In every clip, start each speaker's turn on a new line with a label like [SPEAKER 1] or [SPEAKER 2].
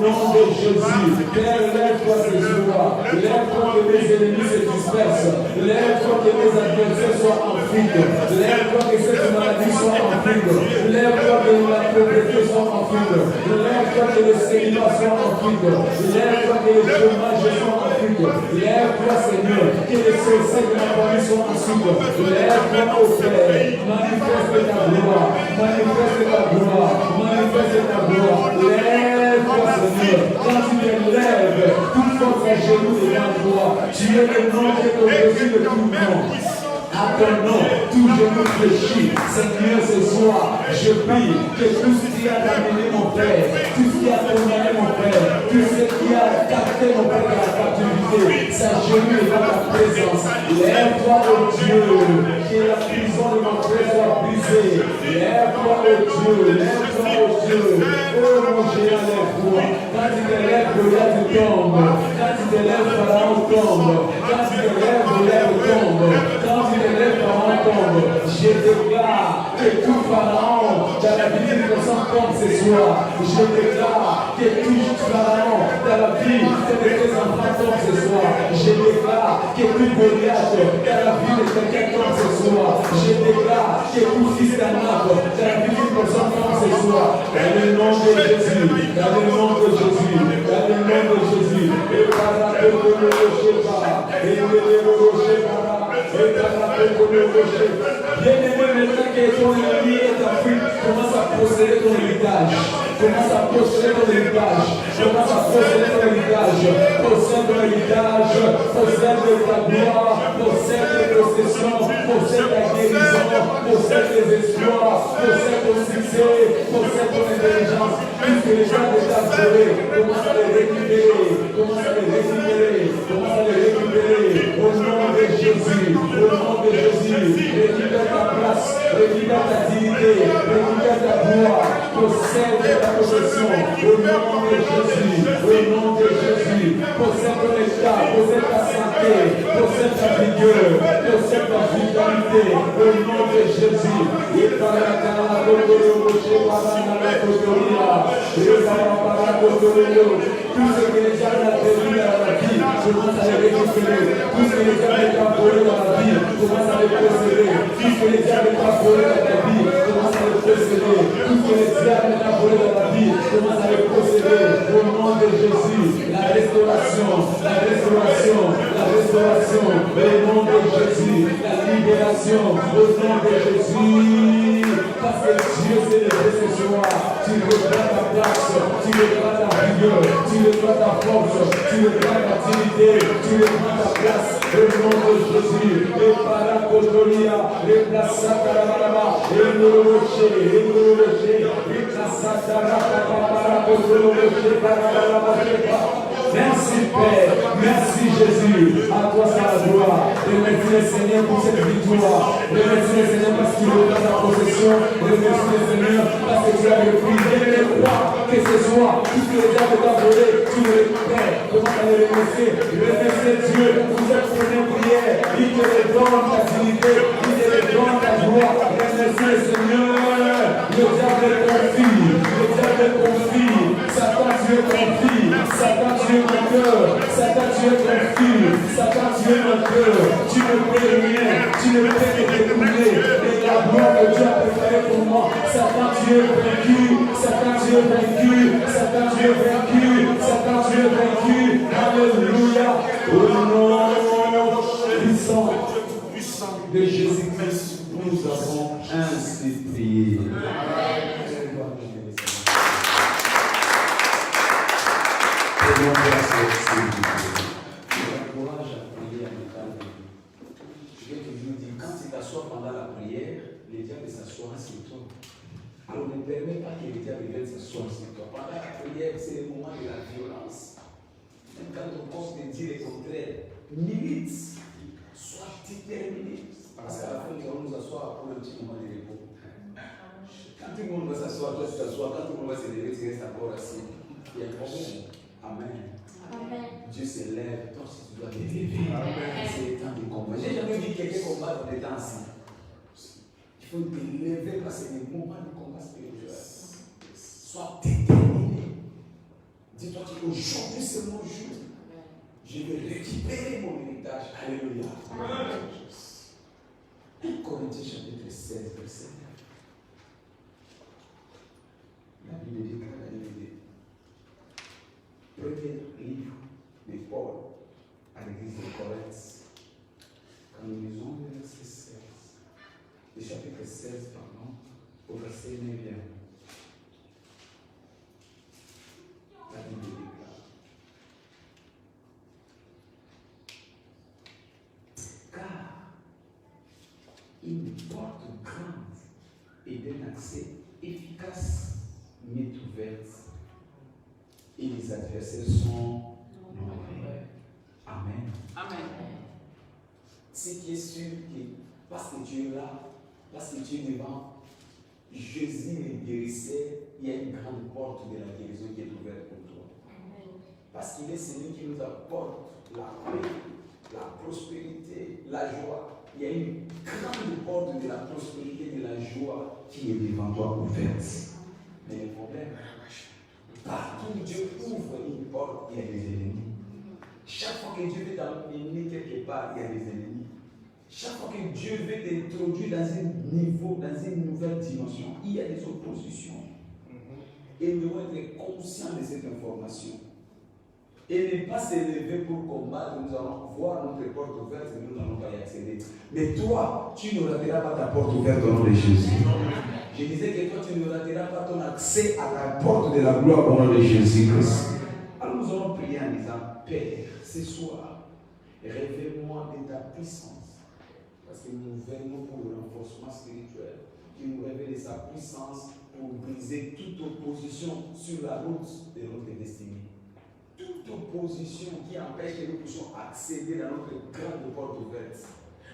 [SPEAKER 1] nom de Jésus, Père, lève-toi ce soir. Lève-toi que mes ennemis se dispersent. Lève-toi que mes adversaires soient en fuite. Lève-toi que cette maladie soit en fuite. Lève-toi que la pauvreté soit en fuite. Lève-toi que le célibat soit en fuite. Lève-toi que le chômage soit en fuite. Lève-toi, Seigneur, que les sorciers de ma famille soient en fuite. Lève-toi, ô Père, manifeste ta gloire. Manifeste ta gloire. Manifeste ta gloire. Lève-toi, Seigneur. Quand tu te lèves, toute force à genoux devant toi. Tu es le nom qui est au-dessus de tout nom. À ton nom, tout genou fléchit. Seigneur, ce soir, je prie que tout ce qui a amené mon Père, tout ce qui a condamné mon Père, tout ce qui a capté mon Père dans la captivité, s'agenouille dans ta présence. Lève-toi, ô Dieu, que la prison de mon Père soit brisée. Lève-toi, ô Dieu, lève-toi, ô Dieu. Oh mon géant, lève-toi. Quand tu te lèves, Goliath tombe. Quand tu te lèves, Pharaon tombe. Quand tu te lèves, Goliath tombe. Quand tu te lèves, Pharaon tombe. Je déclare que tout Pharaon dans la vie de personne tombe ce soir. Je déclare que tout Pharaon dans la vie de tes enfants tombe ce soir. Je déclare que tout Goliath dans la vie de quelqu'un tombe ce soir. Je déclare que tout fils d'Anak dans la vie d'une personne tombe ce soir. Dans le nom de Jésus, dans le nom de Jésus, dans le nom de Jésus. Et par la paix de Rocheba, et de Rocheba, et par la paix de Rocheba. Bien-aimé, maintenant que ton ennemi est en fuite, commence à posséder ton héritage. Commence à posséder ton héritage. Commence à posséder ton héritage. Possède ton héritage. Possède ta gloire. Possède tes possessions. Possède ta guérison. Possède tes espoirs. Possède ton succès. Possède ton intelligence. Puisque les gens de ta volée, commence à les récupérer. Commence à les récupérer. Commence à les récupérer. Au nom de Jésus. Au nom de Jésus. Récupère ta place. Récupère ta dignité. Récupère ta gloire. Possède ta possession. Au nom de Jésus. Au nom de Jésus. Possède ton état. Possède ta santé. Possède ta vigueur. Possède ta vitalité. Au nom de Jésus. Et par la tout ce que les gens ont perdu dans la vie, commence à les récupérer. Tout ce que les gens ont volé dans la vie, commence à les posséder. Tout ce que les gens ont volé dans la vie, commence à les posséder. Tout ce que les gens ont volé dans la vie, commence à les posséder. Au nom de Jésus, la restauration, la restauration, la restauration. Au nom de Jésus, la libération. Au nom de Jésus. Parce que Dieu s'est levé ce soir, tu reprends ta place, tu reprends ta vigueur, tu reprends ta force, tu reprends ta dignité, tu reprends ta place. Au nom de Jésus, et par la cotoria, et la satarama, et le rocher, et la satarama, par la cotoria, par la merci Père, merci Jésus, à toi soit la gloire. Remercie le Seigneur pour cette victoire. Remercie le Seigneur parce qu'il est dans ta possession. Remercie le Seigneur parce que tu as repris. Et le roi, que ce soit, tout ce que les gens t'ont volé, tu le récupères. Comment allez le remercier? Remerciez Dieu, vous êtes première prière. Il te donne ta dignité, il te donne ta gloire. Remercie le Seigneur. Le diable confie, le diable confie. Satan, tu es confie. Satan, tu es mon cœur. Satan, tu es mon fils. Satan, tu es mon cœur. Tu ne peux rien. Tu ne peux te découvrir. Et la gloire que Dieu a préparée pour moi. Satan, tu es vaincu. Satan, tu es vaincu. Satan, tu es vaincu. Satan, tu es vaincu. Alléluia. Au nom puissant de Jésus-Christ, nous avons ainsi prié. Je t'encourage à prier à l'état de Dieu. Je vais toujours dire, quand tu t'assois pendant la prière, les diables s'assoient sur toi. Alors ne permets pas que les diables viennent s'asseoir sur toi. Pendant la prière, c'est le moment de la violence. Même quand ton corps te dit le contraire, milite, sois déterminé. Parce qu'à la fin, nous allons nous asseoir pour un petit moment de repos. Quand tout le monde va s'asseoir, toi tu t'assois. Quand tout le monde va se lever, tu restes encore assis. Il y a un problème. Amen. Amen. Dieu se lève, toi aussi tu dois te lever. C'est le temps de combat. J'ai jamais vu quelqu'un combattre en étant assis.
[SPEAKER 2] faut t'élever parce que c'est des moments de combat spirituel. Sois déterminé. Dis-toi qu'aujourd'hui c'est mon jour. Je vais récupérer mon héritage. Alléluia. 1 Corinthiens chapitre 16, verset 9. La Bible déclare la vérité. Premier livre de Paul à l'église de Corinthe. Quand nous lisons le verset 16, le chapitre 16, pardon, au verset 9. La Bible déclare. Car une porte grande et d'un accès efficace m'est ouverte et les adversaires sont nombreux. Amen.
[SPEAKER 3] Amen.
[SPEAKER 2] Ce qui est sûr que parce que tu es là, parce que tu es devant Jésus le guérisseur, il y a une grande porte de la guérison qui est ouverte pour toi. Parce qu'il est celui qui nous apporte la paix, la prospérité, la joie. Il y a une grande porte de la prospérité, de la joie qui est devant toi ouverte. Mais le problème, partout où Dieu ouvre une porte, il y a des ennemis. Chaque fois que Dieu veut t'amener quelque part, il y a des ennemis. Chaque fois que Dieu veut t'introduire dans un niveau, dans une nouvelle dimension, il y a des oppositions. Et nous devons être conscients de cette information. Et ne pas s'élever pour combattre, nous allons voir notre porte ouverte et nous n'allons pas y accéder. Mais toi, tu ne rateras pas ta porte ouverte au nom de Jésus. Je disais que toi, tu ne rateras pas ton accès à la porte de la gloire au nom de Jésus-Christ. Alors nous allons prier en disant, Père, ce soir, révèle-moi de ta puissance. Parce que nous venons pour le renforcement spirituel, qui nous révèle sa puissance pour briser toute opposition sur la route de notre destinée. Toute opposition qui empêche que nous puissions accéder à notre grande porte ouverte.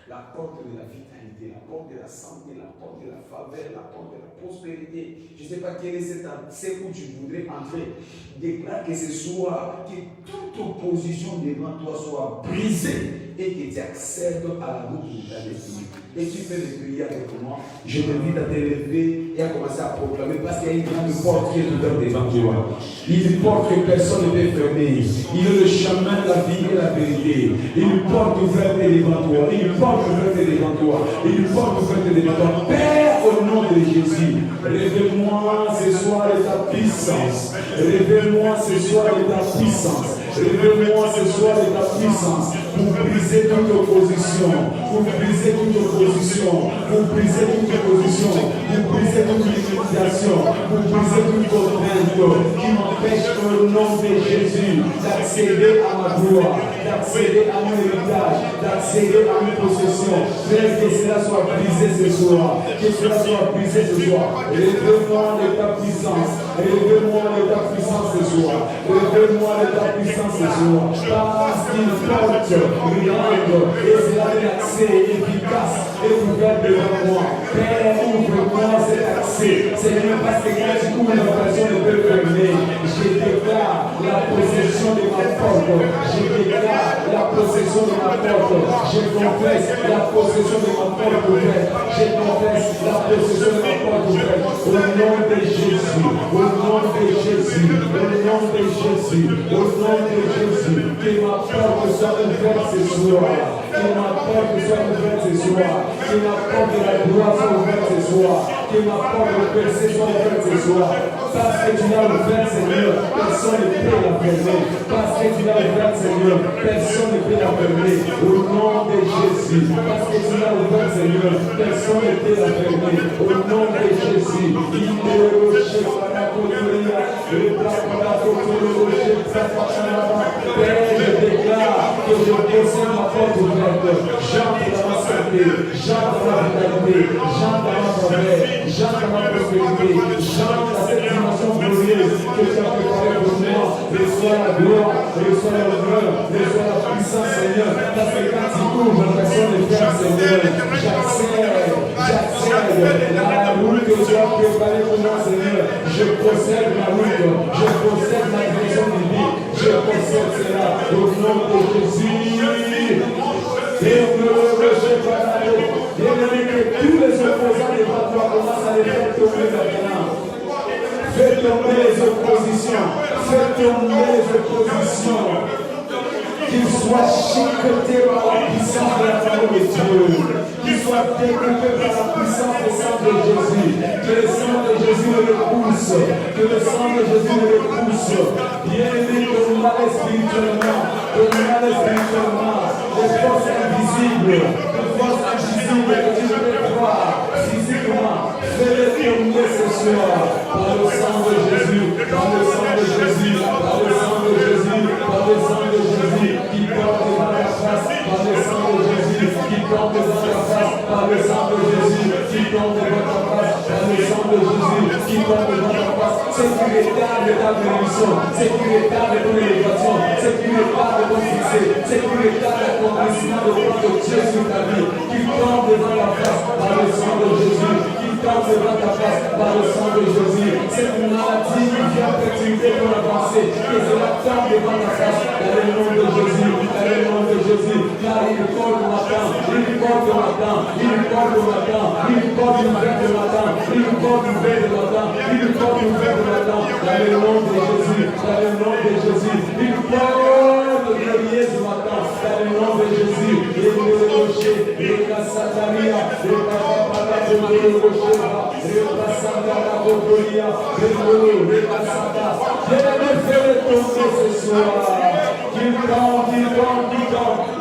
[SPEAKER 2] La porte de la vitalité, la porte de la santé, la porte de la faveur, la porte de la prospérité. Je ne sais pas quel est c'est où tu voudrais entrer. Déclare que ce soir, que toute opposition devant toi soit brisée et que tu accèdes à la route de ta destinée. Et tu fais le prier avec moi. Je t'invite à t'élever et à commencer à proclamer parce qu'il y a une grande porte qui est ouverte devant toi. Une porte que personne ne peut fermer. Il est le chemin de la vie et la vérité. Une porte ouverte devant toi. Une porte ouverte devant toi. Une porte ouverte devant toi. Père, au nom de Jésus, révèle-moi ce soir de ta puissance. Révèle-moi ce soir de ta puissance. Révèle-moi ce soir de ta puissance pour briser toute opposition, pour briser toute opposition, pour briser toute opposition, pour briser toute limitation, pour briser toute contrainte qui m'empêche au nom de Jésus d'accéder à ma gloire, d'accéder à mon héritage, d'accéder à mes possessions. Père, que cela soit brisé ce soir, que cela soit brisé ce soir. Révèle-moi de ta puissance, révèle-moi de ta puissance ce soir, révèle-moi de ta puissance ce soir, parce qu'il porte grande et c'est un accès efficace et ouvert devant moi. Père, ouvre-moi cet accès. Seigneur, parce que quand tu ouvres la personne ne peut fermer, je déclare la possession de ma porte. Je déclare la possession de ma porte. Je confesse la possession de ma porte ouverte. Je confesse la possession de ma porte ouverte. Au nom de Jésus, au nom de Jésus, au nom de Jésus, au nom de Jésus, que ma porte soit ouverte ce soir. Que ma porte soit ouverte ce soir. Que ma porte de la gloire soit ouverte ce soir. Que ma porte de percée soit ouverte ce soir. Parce que tu l'as ouverte, Seigneur, personne ne peut la fermer. Parce que tu l'as ouverte, Seigneur, personne ne peut la fermer. Au nom de Jésus. Parce que tu l'as ouverte, Seigneur, personne ne peut la fermer. Au nom de Jésus. Père, je déclare que je possède ma porte ouverte. J'entre dans ma santé, j'entre dans ma vitalité, j'entre dans ma faveur, j'entre dans ma prospérité, j'entre dans cette dimension glorieuse que tu as préparée pour moi. Reçois la gloire, reçois l'honneur, reçois la puissance, Seigneur. Parce que quand tu ouvres, personne ne ferme, Seigneur. J'accède la route que tu as préparée pour moi, Seigneur. Je possède la route, je possède la direction de vie, je possède cela au nom de Jésus. Et que tous les opposants
[SPEAKER 1] les faire tomber maintenant. Fais tomber les oppositions. Fais tomber les oppositions. Qu'ils soient chicotés par la puissance de la parole de Dieu. Qu'ils soient découpés par la puissance du sang de Jésus. Que le sang de Jésus ne le pousse. Que le sang de Jésus ne le pousse. Bien-aimé, comme mal spirituellement. Comme mal spirituellement. Les forces invisibles. Les forces invisibles que tu ne peux voir physiquement. Fais-les tomber ce soir. Par le sang de Jésus. Par le sang de Jésus. Par le sang de Jésus. Par le sang de Jésus. Qui porte devant la face. Par le sang de Jésus. Qui porte devant la face. Par le sang de Jésus. Qui porte devant la face. Par le sang de Jésus. Qui porte devant la face. Sécuritaire de ta bénédiction. Sécuritaire de ton élévation. Sécuritaire de ton succès. Sécuritaire d'accomplissement de plan de Dieu sur ta vie. Qui tombe devant la face. Par le sang de Jésus. Qui tombe devant ta face. Par le sang de Jésus. Cette maladie qui vient perturber ton avancée. Que cela tombe devant ta face. Dans le nom de Jésus. Dans le nom de Jésus. Car il porte le matin. Il porte le matin. Il porte le matin. Il porte une veille de matin. Il porte une veille de matin. Il porte une veille de matin. Dans le nom de Jésus. Dans le nom de Jésus. Il porte le glorieux du matin. Dans le nom de Jésus. Et le rocher. Et la sataria. Et la papa de le rocher. Et la sataria. Et la sataria. Viens faire tomber ce soir. Qu'il tombe,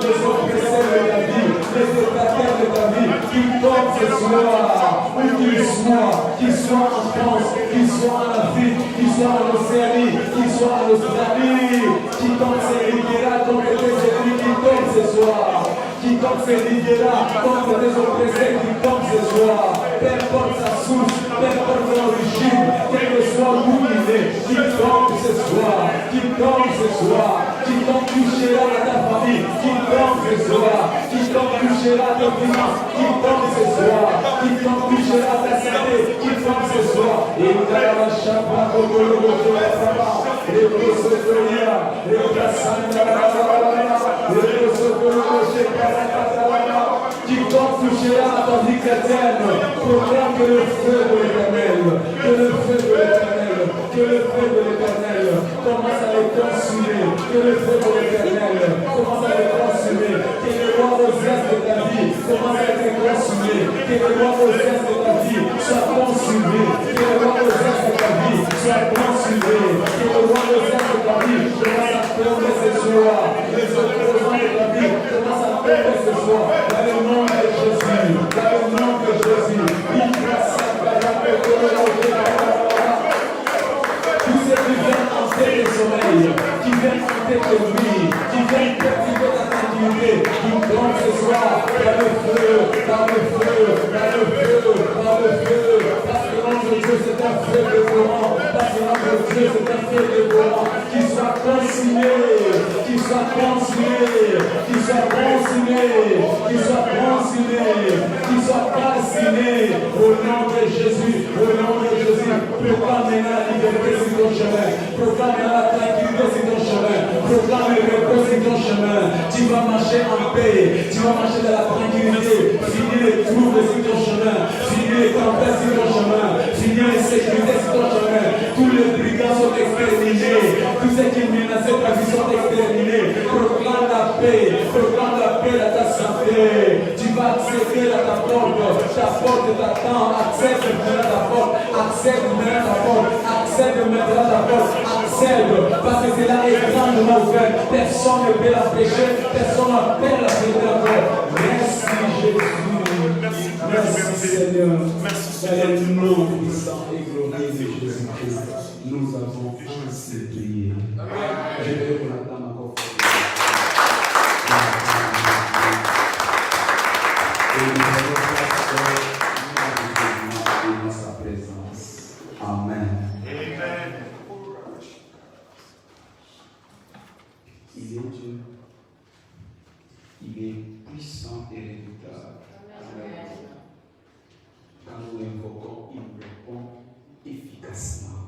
[SPEAKER 1] les oppresseurs de ta vie, les détracteurs de ta vie, qu'il tombe ce soir, où qu'il soit en France, qu'il soit en Afrique, qu'il soit en Océanie, qu'il soit en Australie, qui tombe ces rivières contre tes ennemis, qui tombe ce soir, qui tombe ces rivières contre tes oppresseurs, qui tombe ce soir, peu importe sa source, peu importe l'origine, quel que soit où il est, qui tombe ce soir, qui tombe ce soir, qui tombe touchera à ta famille, qui tombe ce soir, qui tombe touchera à ton finance, qui tombe ce soir, qui tombe touchera à ta santé, qui tombe ce soir. Et la chapa comme le rocher de Saba, les prosophonia, les plassanda, les prosophonia, qui tombe touchera à ta vie chrétienne, proclame que le feu de l'Éternel, que le feu de l'Éternel, que le feu de l'Éternel commence à les consumer, que le feu de l'Éternel commence à les consumer, que les lois aux ailes de ta vie commence à être consumé, que les lois aux ailes de ta vie soient consumées, que les lois aux ailes de ta vie soient consumées, que les lois aux ailes de ta vie commencent à tomber ce soir, les opposants de ta vie commencent à tomber ce soir, dans le nom de Jésus, dans le nom de Jésus, il passe à tous ceux qui viennent hanter les sommeils, qui viennent hanter tes nuits, qui viennent perturber ta tranquillité, qui tombent ce soir dans le feu, dans le feu, dans le feu, dans le feu, parce que notre Dieu c'est un feu dévorant, parce que notre Dieu c'est un feu dévorant, qui soit consumé, qui soit consumé, qui soit consumé, qui soit consumé, qui soit calciné, au nom de Jésus, au nom de Jésus, proclame la liberté sur ton chemin, proclame la tranquillité sur ton chemin, proclame le repos sur ton chemin, tu vas marcher en paix, tu vas marcher dans la tranquillité, finir les troubles sur ton chemin, finir les tempêtes sur ton chemin, finir les sécurités sur ton chemin, tous les brigands sont exterminés, tous ceux qui menaçaient ta vie sont exterminés, proclame la paix à ta santé, tu vas accéder à ta porte t'attend, accepte maintenant ta porte, accepte maintenant ta porte, accepte maintenant ta porte, accepte, parce que c'est là étrangement ouvert, personne ne peut la pécher, personne ne peut la pécher encore. Merci Jésus, merci Seigneur, dans le nom puissant et glorieux de Jésus-Christ, nous avons ainsi prié. Je vais vous l'attendre encore. Et nous allons dans sa présence. Amen. Amen. Il est Dieu. Il est puissant et redoutable. Quand nous l'invoquons, il nous répond efficacement.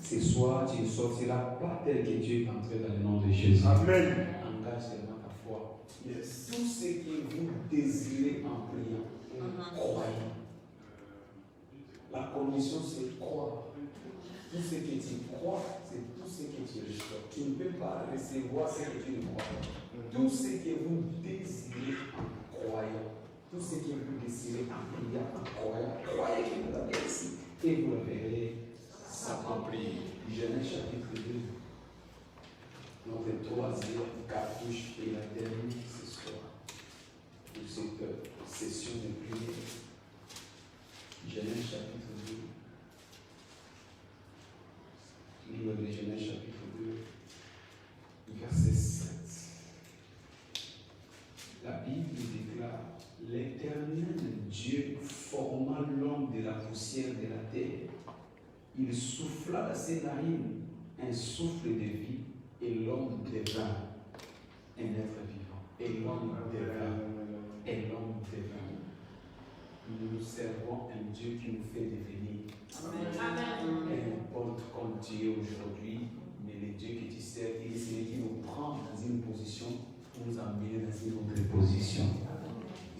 [SPEAKER 1] Ce soir, tu ne sortiras pas tel que Dieu est entré dans le nom de Jésus. Amen. Engage seulement ta foi. Yes. Tout ce que vous désirez en priant, croyez. La
[SPEAKER 2] condition, c'est croire. Tout ce que tu crois, c'est tout ce que tu reçois. Tu ne peux pas recevoir ce que tu ne crois pas. Tout ce que vous désirez en croyant, tout ce que vous désirez en priant, en croyant, croyez que vous l'avez ici et vous le verrez s'accomplir. Genèse chapitre 2. Notre troisième cartouche et la dernière ce soir pour cette session de prière. Genèse chapitre 2. Livre de Genèse chapitre 2, verset 7. La Bible déclare: l'Éternel Dieu forma l'homme de la poussière de la terre. Il souffla dans ses narines un souffle de vie et l'homme devint un être vivant. Et l'homme devint. Nous servons un Dieu qui nous fait devenir. Amen. Et n'importe comme Dieu aujourd'hui, mais le Dieu que tu sers, il est celui qui nous prend dans une position pour nous amener dans une autre position.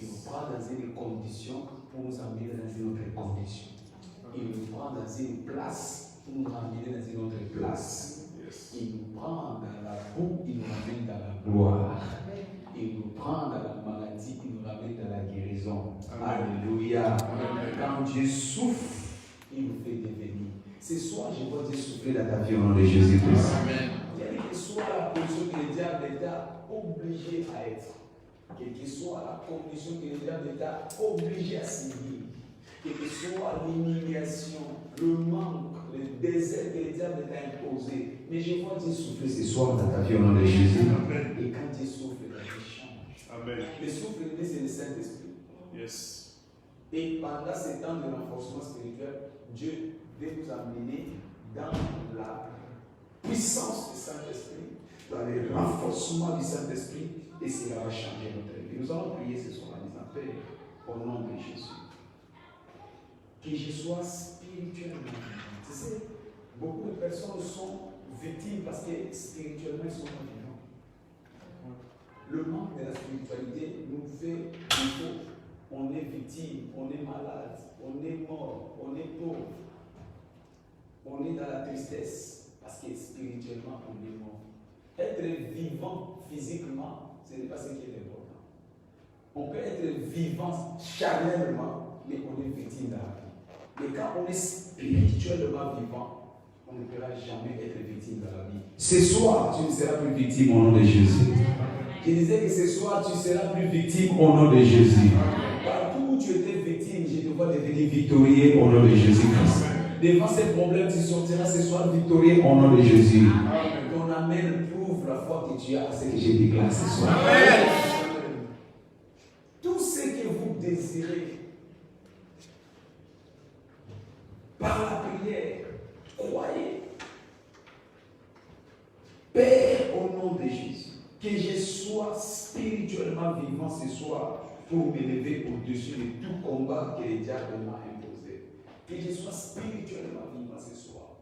[SPEAKER 2] Il nous prend dans une condition pour nous amener dans une autre condition. Il nous prend dans une place pour nous ramener dans une autre place. Il nous prend dans la boue, il nous ramène dans la gloire. Il nous prend dans la maladie, il nous ramène dans la guérison. Alléluia. Quand Dieu souffle, il nous fait devenir. Ce soir, je vois Dieu souffler dans ta vie au nom de Jésus-Christ. Quelle que soit la position que le diable est obligé à être, quelle que soit la condition que le diable est obligé à subir, quelle que soit l'humiliation, le manque, le désert que le diable t'a imposé, mais je vois Dieu souffler ce soir dans ta vie au nom de Jésus. Et quand Dieu souffle, la vie change. Amen. Le souffle, c'est le Saint-Esprit. Yes. Et pendant ces temps de renforcement spirituel, Dieu veut nous amener dans la puissance du Saint-Esprit, dans le renforcement du Saint-Esprit, et cela va changer notre vie. Nous allons prier ce soir en disant: Père, au nom de Jésus, que je sois spirituellement vivant. Tu sais, beaucoup de personnes sont victimes parce que spirituellement ils sont pas vivants. Le manque de la spiritualité nous fait défaut. On est victime, on est malade, on est mort, on est pauvre. On est dans la tristesse parce que spirituellement on est mort. Être vivant physiquement, ce n'est pas ce qui est important. On peut être vivant charnellement, mais on est victime de la vie. Mais quand on est spirituellement vivant, on ne pourra jamais être victime de la vie. Ce soir, tu ne seras plus victime au nom de Jésus. Je disais que ce soir, tu seras plus victime au nom de Jésus. Partout où tu étais victime, je te vois devenir victorieux au nom de Jésus-Christ. Devant ces problèmes, tu sortiras ce soir victorieux au nom de Jésus. Ton amen prouve la foi que tu as à ce que je déclare ce soir. Amen. Tout ce que vous désirez, par la prière, croyez. Père, au nom de Jésus, que je sois spirituellement vivant ce soir pour m'élever au-dessus de tout combat que le diable m'a imposé. Que je sois spirituellement vivant ce soir.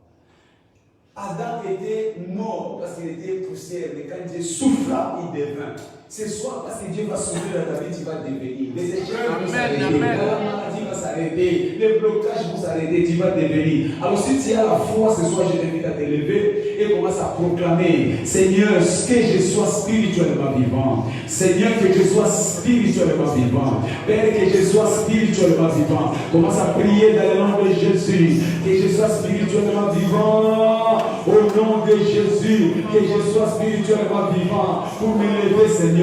[SPEAKER 2] Adam était mort parce qu'il était poussière, mais quand Dieu souffla, il devint. Ce soir, parce que Dieu va souffler dans ta vie, tu vas devenir. Les échecs vont s'arrêter, la maladie va s'arrêter, les blocages vont s'arrêter, tu vas devenir. Alors si tu as la foi, ce soir, je t'invite à te lever et commence à proclamer: Seigneur, que je sois spirituellement vivant. Seigneur, que je sois spirituellement vivant. Père, que je sois spirituellement vivant. Commence à prier dans le nom de Jésus. Que je sois spirituellement vivant. Au nom de Jésus, que je sois spirituellement vivant pour m'élever, Seigneur.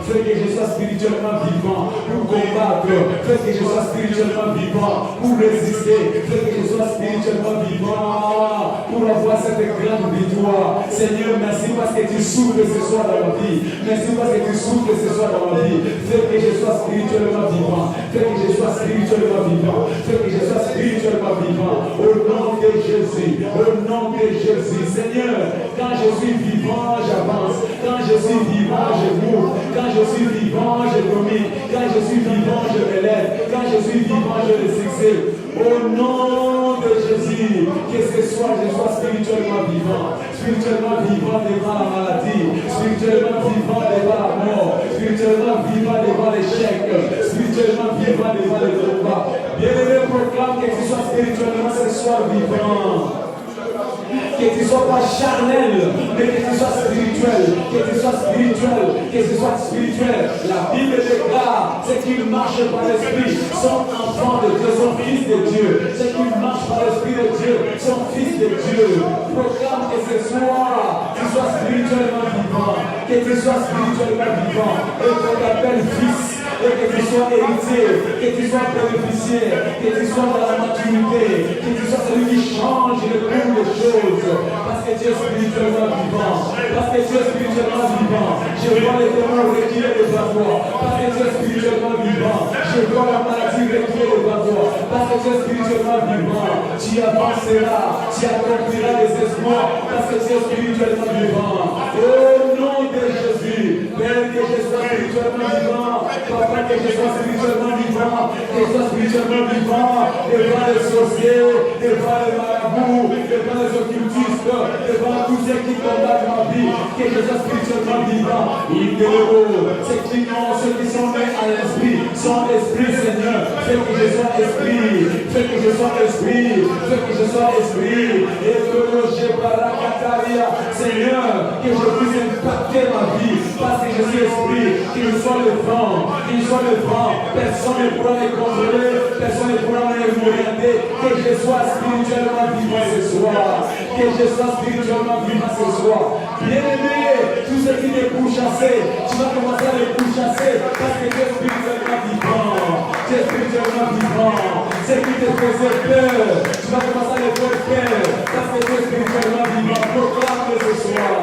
[SPEAKER 2] Fais que je sois spirituellement vivant pour combattre. Fais que je sois spirituellement vivant pour résister. Fais que je sois spirituellement vivant pour avoir cette grande victoire. Seigneur, merci parce que tu souffles ce soir dans ma vie. Merci parce que tu souffles ce soir dans ma vie. Fais que je sois spirituellement vivant. Fais que je sois spirituellement vivant. Fais que je sois spirituellement vivant. Au nom de Jésus. Au nom de Jésus. Seigneur, quand je suis vivant, j'avance. Quand je suis vivant, je mourre. Quand je suis vivant, je domine. Quand je suis vivant, je m'élève. Quand je suis vivant, je le succès. Au nom de Jésus, que ce soit, je sois spirituellement vivant. Spirituellement vivant devant la maladie. Spirituellement vivant devant la mort. Spirituellement vivant devant l'échec. Spirituellement vivant devant le combat. Bien-aimé, proclame que tu sois spirituellement
[SPEAKER 1] sois vivant. Que tu ne sois pas charnel, mais que tu sois spirituel. Que tu sois spirituel, que tu sois spirituel. La Bible déclare, ceux qui marchent par l'Esprit sont enfants de Dieu, sont fils de Dieu. Ceux qui marchent par l'Esprit de Dieu sont fils de Dieu. Proclame que ce soir, tu sois spirituellement vivant. Que tu sois spirituellement vivant. Et qu'on t'appelle fils. Et que tu sois héritier, que tu sois bénéficiaire, que tu sois dans la maturité, que tu sois celui qui change le cours des choses. Parce que tu es spirituellement vivant. Parce que tu es spirituellement vivant. Je vois les démons reculer devant toi. Parce que tu es spirituellement vivant. Je vois la maladie reculer devant toi. Parce que tu es spirituellement vivant. Tu avanceras, tu accompliras les espoirs. Parce que tu es spirituellement vivant. Au nom de Jésus, Père, que je sois spirituellement vivant. Papa, que je sois spirituellement vivant. Que je sois spirituellement vivant. Devant les sorciers, devant les marabouts, devant les occultistes, devant tous ceux qui combattent ma vie. Que je sois spirituellement vivant. Ceux qui sont nés à l'esprit sont esprit, Seigneur. Fais que je sois esprit. Fais que je sois esprit. Fais que je sois esprit. Et que je barakataria, Seigneur, que je puisse impacter ma vie. Parce que je suis esprit. Qu'il soit le vent. Qu'il soit le vent. Personne ne pourra me contrôler. Personne ne pourra m'orienter. Que je sois spirituellement vivant ce soir. Que je sois spirituellement vivant ce soir. Bien-aimé, tous ceux qui te pourchassaient, tu vas commencer à les pourchasser parce que tu es spirituellement vivant. Tu es spirituellement vivant. Ceux qui te faisaient peur, tu vas commencer à les faire peur parce que tu es spirituellement vivant. Proclame ce soir.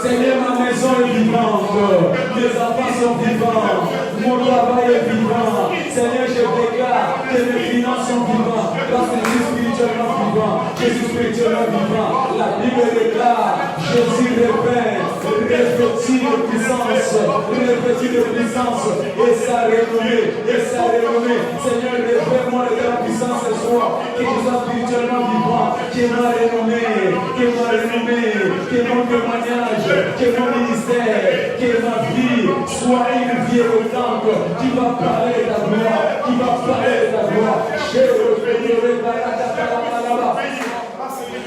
[SPEAKER 1] Seigneur, ma maison est vivante, mes enfants sont vivants, mon travail est vivant. Seigneur, je déclare que mes finances sont vivantes, parce que je suis spirituellement vivant, je suis spirituellement vivant. La Bible déclare, Jésus revêtit de puissance, et sa renommée, Seigneur, revêt-moi de la puissance ce soir, que je sois spirituellement vivant, que ma renommée, que mon témoignage, que mon ministère, que ma vie soit une vie éloquente qui va parler de ta gloire, qui va parler de ta gloire.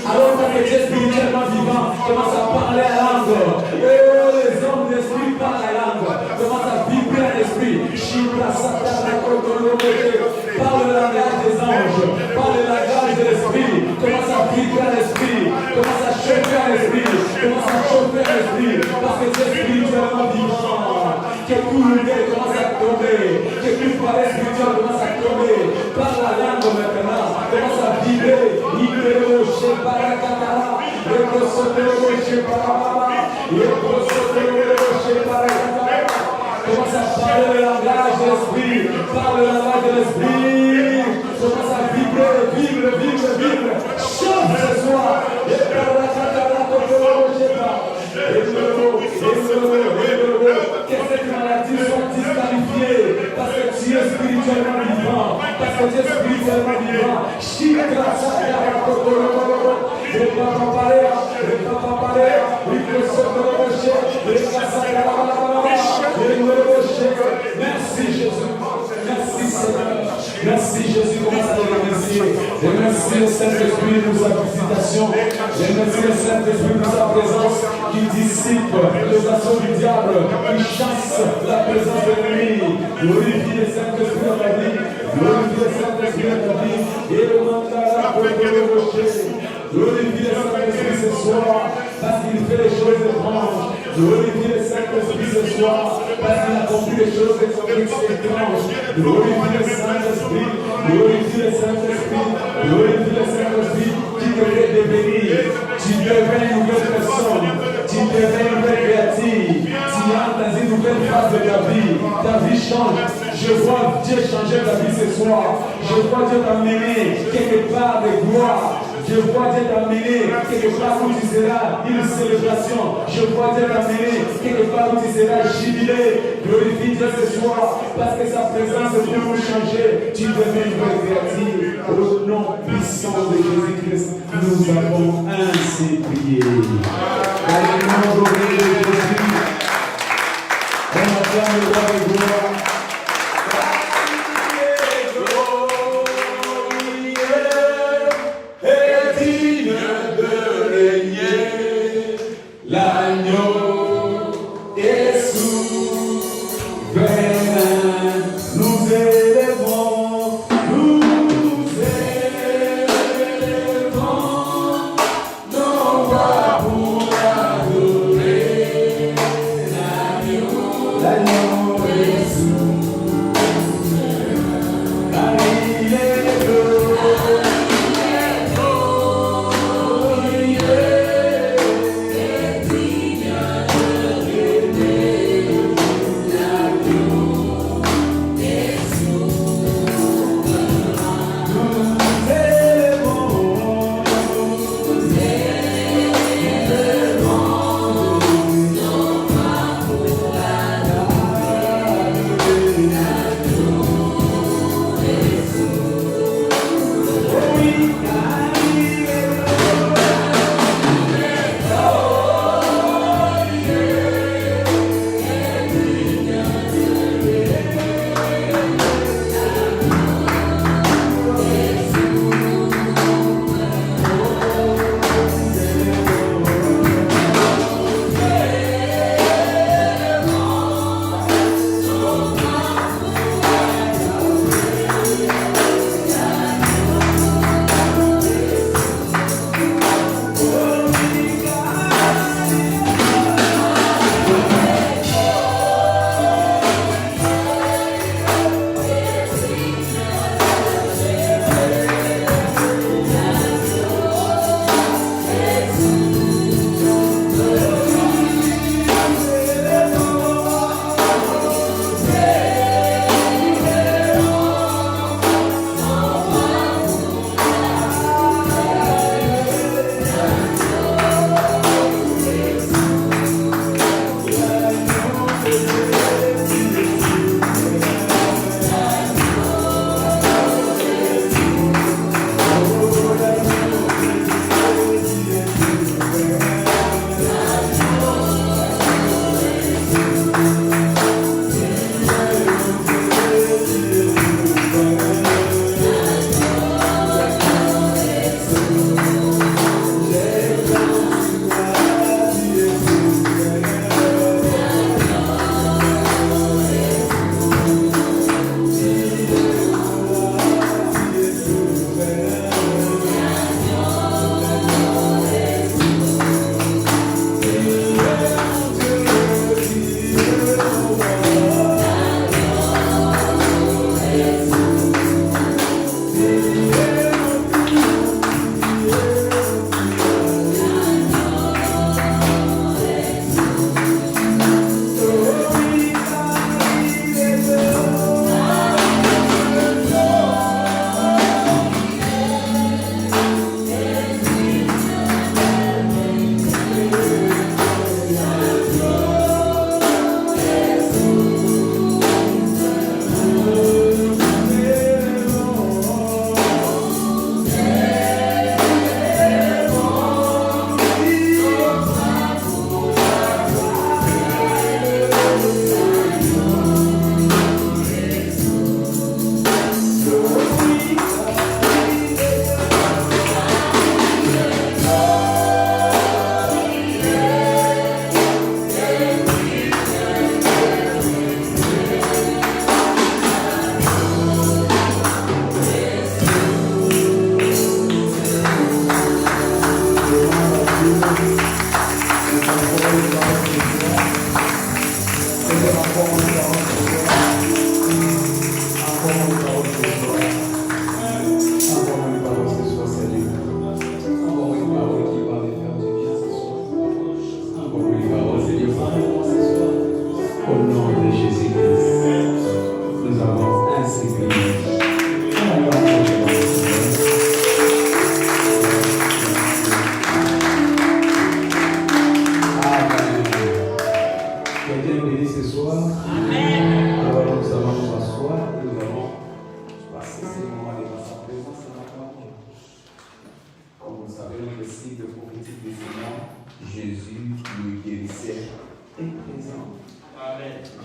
[SPEAKER 1] Alors que tu es spirituellement vivant, commence à parler à langue. Oh, les hommes d'esprit parlent à langue. Commence à vibrer à l'esprit. Parle le langage des anges. Parle le langage de l'esprit. Commence à vibrer à l'esprit. Commence à chauffer à l'esprit. Commence à chauffer à l'esprit. Parce que tu es spirituellement vivant. Que tout l'univers commence à tomber. Que tout palais spirituel commence à tomber. Parle la langue maintenant. Commence à vibrer. Commence à parler le langage de l'esprit. Parle le langage de l'esprit. Commence à vibrer. Chante ce soir. Que cette maladie soit disqualifiée. Parce que tu es spirituellement vivant. Parce que tu es spirituellement vivant. Merci Jésus. Merci Seigneur. Merci Jésus. Commence à te remercier. Remercie le Saint-Esprit pour sa visitation. Remercie le Saint-Esprit pour sa présence qui dissipe les assauts du diable, qui chasse la présence de l'ennemi. Glorifie le Saint-Esprit dans ta vie. Glorifie le Saint-Esprit dans ta vie. Et le mandala pour le rocher. Glorifie le Saint-Esprit ce soir parce qu'il fait les choses étranges. Glorifie le Saint-Esprit ce soir parce qu'il accomplit les choses étranges. Glorifie le Saint-Esprit. Glorifie le Saint-Esprit. Glorifie le Saint-Esprit qui te fait devenir. Tu deviens une nouvelle personne. Tu deviens une nouvelle créative. Tu entres dans une nouvelle phase de ta vie. Ta vie change. Je vois Dieu changer ta vie ce soir. Je vois Dieu t'amener quelque part de gloire. Je vois Dieu t'amener quelque part où tu seras une célébration. Je vois Dieu t'amener quelque part où tu seras jubilé. Glorifie Dieu ce soir parce que sa présence peut vous changer. Tu deviens une vraie créative. Au nom puissant de Jésus-Christ, nous avons ainsi prié. Dans le nom de Jésus, on acclame le roi de gloire. nous élevons, nos voix pour adorer l'agneau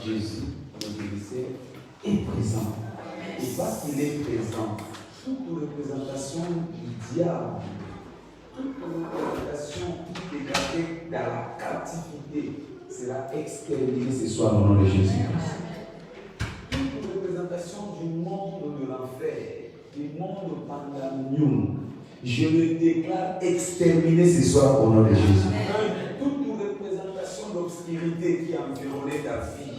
[SPEAKER 1] Jésus, car il est
[SPEAKER 2] sera exterminée ce soir au nom de Jésus-Christ. Toute représentation du monde de l'enfer, du monde pandamium, je le déclare exterminé ce soir au nom de Jésus. Toute représentation d'obscurité qui a environné ta vie,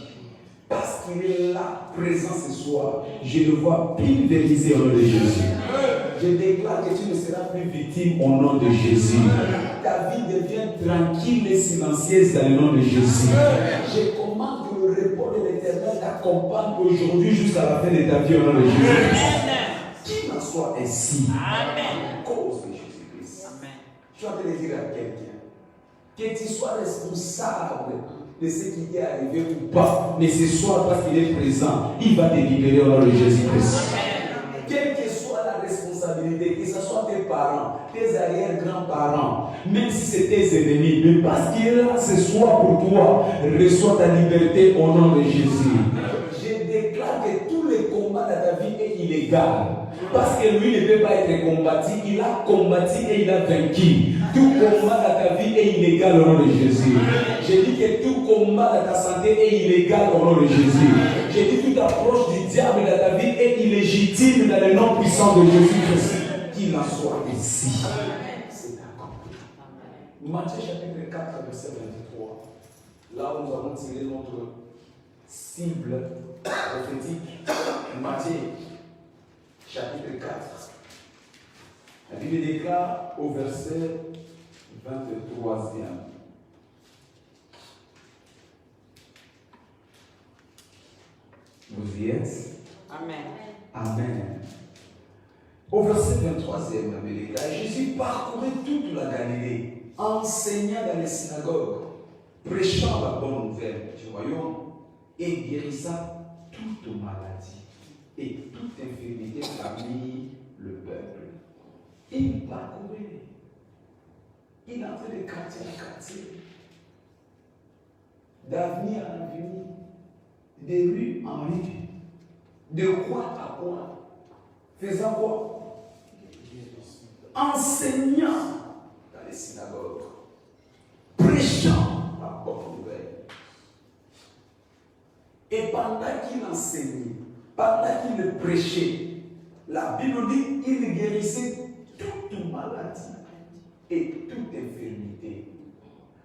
[SPEAKER 2] parce qu'il est là, présent ce soir, je le vois pulvérisé au nom de Jésus. Je déclare que tu ne seras plus victime au nom de Jésus. Ta vie devient tranquille et silencieuse dans le nom de Jésus. Je commande que le repos de l'Éternel t'accompagne aujourd'hui jusqu'à la fin de ta vie au nom de Jésus. Qu'il en soit ainsi. À cause de Jésus-Christ. Tu vas te le dire à quelqu'un. Que tu sois responsable de ce qui t'est arrivé ou pas, mais ce soir, parce qu'il est présent, il va te libérer au nom de Jésus-Christ. Quelle que soit la responsabilité, que ce soit tes parents, tes arrière-grands-parents, même si c'est tes ennemis, mais parce qu'il est là ce soir pour toi, reçois ta liberté au nom de Jésus. Je déclare que tous les combats de ta vie est illégal. Parce que lui ne peut pas être combattu, il a combattu et il a vaincu. Tout combat dans ta vie est illégal au nom de Jésus. J'ai dit que tout combat dans ta santé est illégal au nom de Jésus. J'ai dit toute approche du diable dans ta vie est illégitime dans le nom puissant de Jésus-Christ. Qu'il en soit ici. C'est accompli. Matthieu chapitre 4, verset 23. Là où nous avons tiré notre cible prophétique. Matthieu chapitre 4. La Bible déclare au verset 23e. Vous y êtes?
[SPEAKER 3] Amen.
[SPEAKER 2] Amen. Au verset 23e, la Bible déclare, Jésus parcourait toute la Galilée, enseignant dans les synagogues, prêchant la bonne nouvelle du royaume et guérissant toute maladie et toute infirmité parmi le peuple. Il parcourait. Il entrait de quartier en quartier, d'avenue en avenue, de rue en rue, de coin à coin, faisant quoi? Enseignant dans les synagogues, prêchant la bonne nouvelle. Et pendant qu'il enseignait, pendant qu'il le prêchait, la Bible dit qu'il guérissait toute maladie et toute infirmité.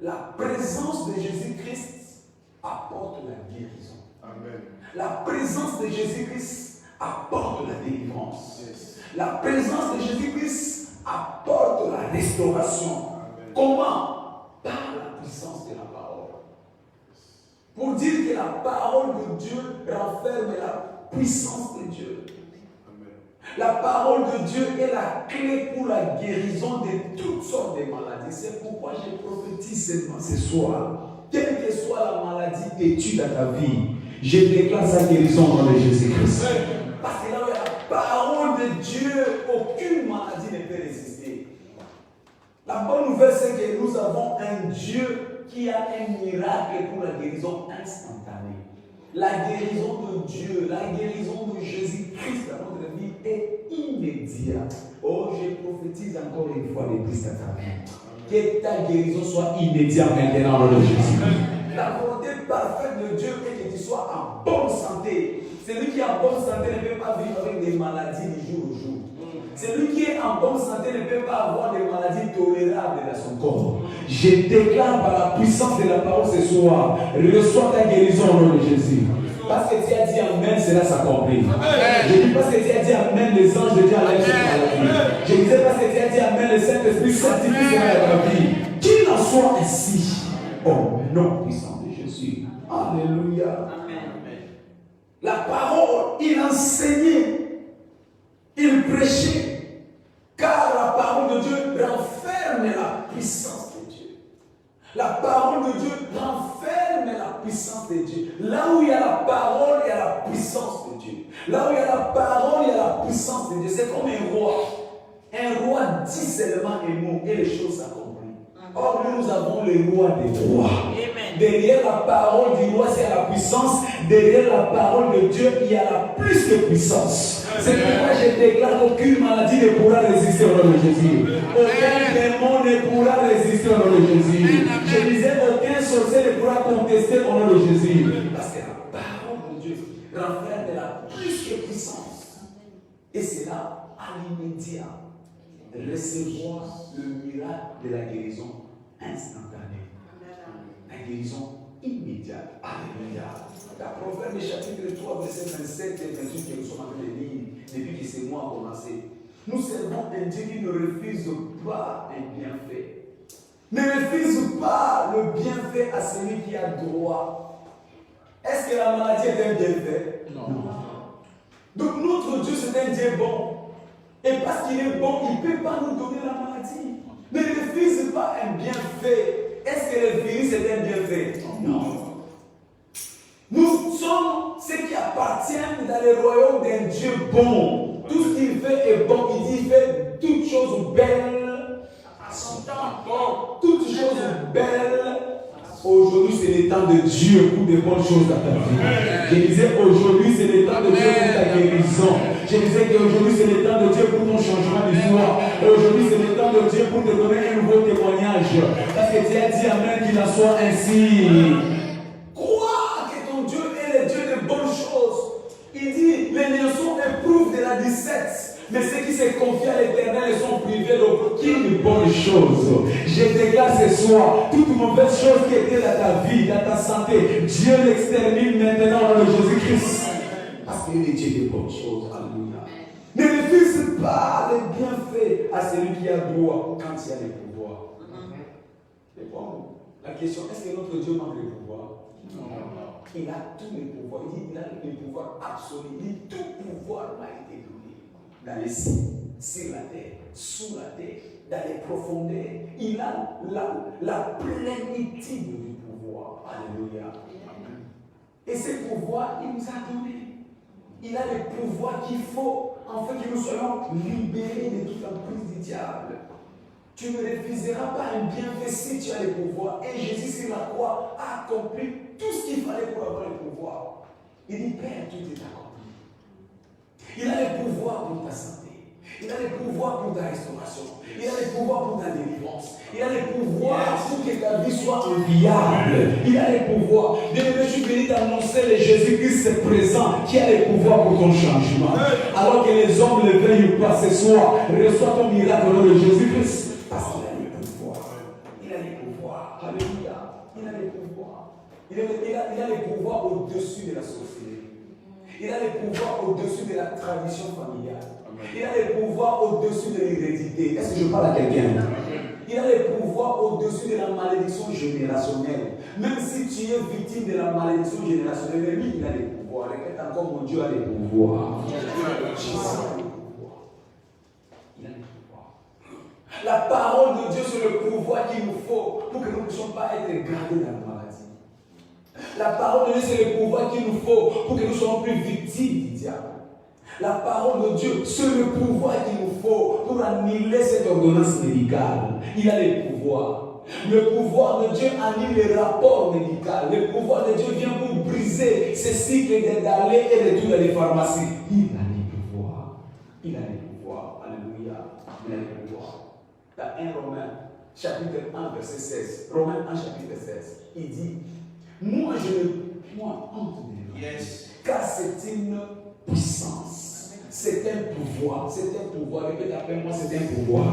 [SPEAKER 2] La présence de Jésus-Christ apporte la guérison.
[SPEAKER 4] Amen.
[SPEAKER 2] La présence de Jésus-Christ apporte la délivrance.
[SPEAKER 4] Yes.
[SPEAKER 2] La présence de Jésus-Christ apporte la restauration.
[SPEAKER 4] Amen.
[SPEAKER 2] Comment? Par la puissance de la parole. Pour dire que la parole de Dieu renferme la puissance de Dieu. La parole de Dieu est la clé pour la guérison de toutes sortes de maladies. C'est pourquoi je prophétise seulement ce soir. Quelle que soit la maladie têtue dans ta vie, je déclare sa guérison au nom de Jésus-Christ. Parce que là où il y a la parole de Dieu, aucune maladie ne peut résister. La bonne nouvelle, c'est que nous avons un Dieu qui a un miracle pour la guérison instantanée. La guérison de Dieu, la guérison de Jésus-Christ dans notre vie est immédiate. Oh, je prophétise encore une fois l'Église à ta vie. Que ta guérison soit immédiate maintenant au nom de Jésus. La volonté parfaite de Dieu est que tu sois en bonne santé. Celui qui est en bonne santé ne peut pas vivre avec des maladies du jour au jour. Celui qui est en bonne santé ne peut pas avoir des maladies tolérables dans son corps. Je déclare par la puissance de la parole ce soir, reçois ta guérison au nom de Jésus. Parce que tu as dit Amen, cela s'accomplit. Je dis parce que tu as dit Amen, les anges de Dieu enlèvent cette maladie. Je disais parce que tu as dit Amen, le Saint-Esprit sanctifie cela dans ta vie. Qu'il en soit ainsi, au nom puissant de Jésus. Alléluia.
[SPEAKER 3] Amen.
[SPEAKER 2] La parole, il enseignait, il prêchait, car la parole de Dieu renferme la puissance de Dieu. La parole de Dieu renferme la puissance de Dieu. Là où il y a la parole, il y a la puissance de Dieu. Là où il y a la parole, il y a la puissance de Dieu. C'est comme un roi. Un roi dit seulement un mot et les choses s'accomplissent. Or, nous avons le roi des rois.
[SPEAKER 3] Amen.
[SPEAKER 2] Derrière la parole du roi, c'est la puissance.
[SPEAKER 1] derrière la parole de Dieu, il y a la plus de puissance. C'est pourquoi je déclare qu'aucune maladie ne pourra résister au nom de Jésus. Aucun démon ne pourra résister au nom de Jésus. Je disais, aucun sorcier ne pourra contester au nom de Jésus. Parce que la parole de Dieu renferme de la plus de puissance. Et c'est là, à l'immédiat, recevoir le miracle de la guérison instantanée. La guérison immédiate. Alléluia. La Proverbe chapitre 3, verset 27 et 28 que nous sommes en train de lire depuis que ce mois a commencé. Nous servons un Dieu qui ne refuse pas un bienfait. Ne refuse pas le bienfait à celui qui a droit. Est-ce que la maladie est un bienfait? Non. Donc notre Dieu c'est un Dieu bon. Et parce qu'il est bon, il ne peut pas nous donner la maladie. Ne refuse pas un bienfait. Est-ce que le virus est un bienfait? Non. Nous sommes ceux qui appartiennent dans le royaume d'un Dieu bon. Tout ce qu'il fait est bon. Il dit qu'il fait toutes choses belles à son temps. Toutes choses belles. Aujourd'hui, c'est le temps de Dieu pour de bonnes choses dans ta vie. Je disais, aujourd'hui, c'est le temps de Dieu pour ta guérison. Je disais qu'aujourd'hui, c'est le temps de Dieu pour ton changement d'histoire. Aujourd'hui, c'est le temps de Dieu pour te donner un nouveau témoignage. Parce que tu as dit Amen, qu'il en soit ainsi. Crois que ton Dieu est le Dieu de bonnes choses. Il dit, les nations éprouvent de la 17. Mais ceux qui se confient à l'Éternel sont privés d'aucune bonne chose. Je déclare ce soir, toute mauvaise chose qui était dans ta vie, dans ta santé, Dieu l'extermine maintenant dans le Jésus-Christ. Parce qu'il est Dieu de bonnes choses. Alléluia. Ne refuse pas les bienfaits à celui qui a droit quand il y a le pouvoir. C'est bon. La question, est-ce que notre Dieu manque de pouvoir? Non. Il a tous les pouvoirs. Il dit qu'il a le pouvoir absolu. Il dit tout pouvoir m'a été donné. Dans les cieux, sur la terre, sous la terre, dans les profondeurs. Il a la plénitude du pouvoir. Alléluia. Et ce pouvoir, il nous a donné. Il a le pouvoir qu'il faut, afin que nous soyons libérés de toute emprise du diable. Tu ne refuseras pas un bienfait si tu as le pouvoir. Et Jésus sur la croix a accompli tout ce qu'il fallait pour avoir le pouvoir. Il dit, Père, tout est accompli. Il a le pouvoir pour ta santé. Il a le pouvoir pour ta restauration. Il a le pouvoir pour ta délivrance. Il a le pouvoir pour que ta vie soit enviable. Il a le pouvoir. Bien-aimé, je suis venu d'annoncer le Jésus-Christ présent qui a le pouvoir pour ton changement. Alors que les hommes ne le veuillent pas ce soir, reçois ton miracle au nom de Jésus-Christ. Parce qu'il a le pouvoir. Il a le pouvoir. Alléluia. Il a le pouvoir. Il a le pouvoir au-dessus de la sorcellerie. Il a le pouvoir au-dessus de la tradition familiale. Il a le pouvoir au-dessus de l'hérédité. Est-ce que je parle à quelqu'un? Il a le pouvoir au-dessus de la malédiction générationnelle. Même si tu es victime de la malédiction générationnelle, lui, il a le pouvoir. Répète encore, mon Dieu a le pouvoir. Jésus a le pouvoir. Il a le pouvoir. La parole de Dieu, c'est le pouvoir qu'il nous faut pour que nous ne puissions pas être gardés dans la maladie. La parole de Dieu, c'est le pouvoir qu'il nous faut pour que nous soyons plus victimes du diable. La parole de Dieu, c'est le pouvoir qu'il nous faut pour annuler cette ordonnance médicale. Il a le pouvoir. Le pouvoir de Dieu annule les rapports médicaux. Le pouvoir de Dieu vient pour briser ce cycle d'aller et retour dans les pharmacies. Il a le pouvoir. Il a le pouvoir. Alléluia. Il a le pouvoir. Dans 1 Romains, chapitre 1, verset 16. Romains 1, chapitre 16. Il dit, moi je ne point honte de lui. Car c'est une puissance. C'est un pouvoir. C'est un pouvoir. Répète après moi, c'est un pouvoir.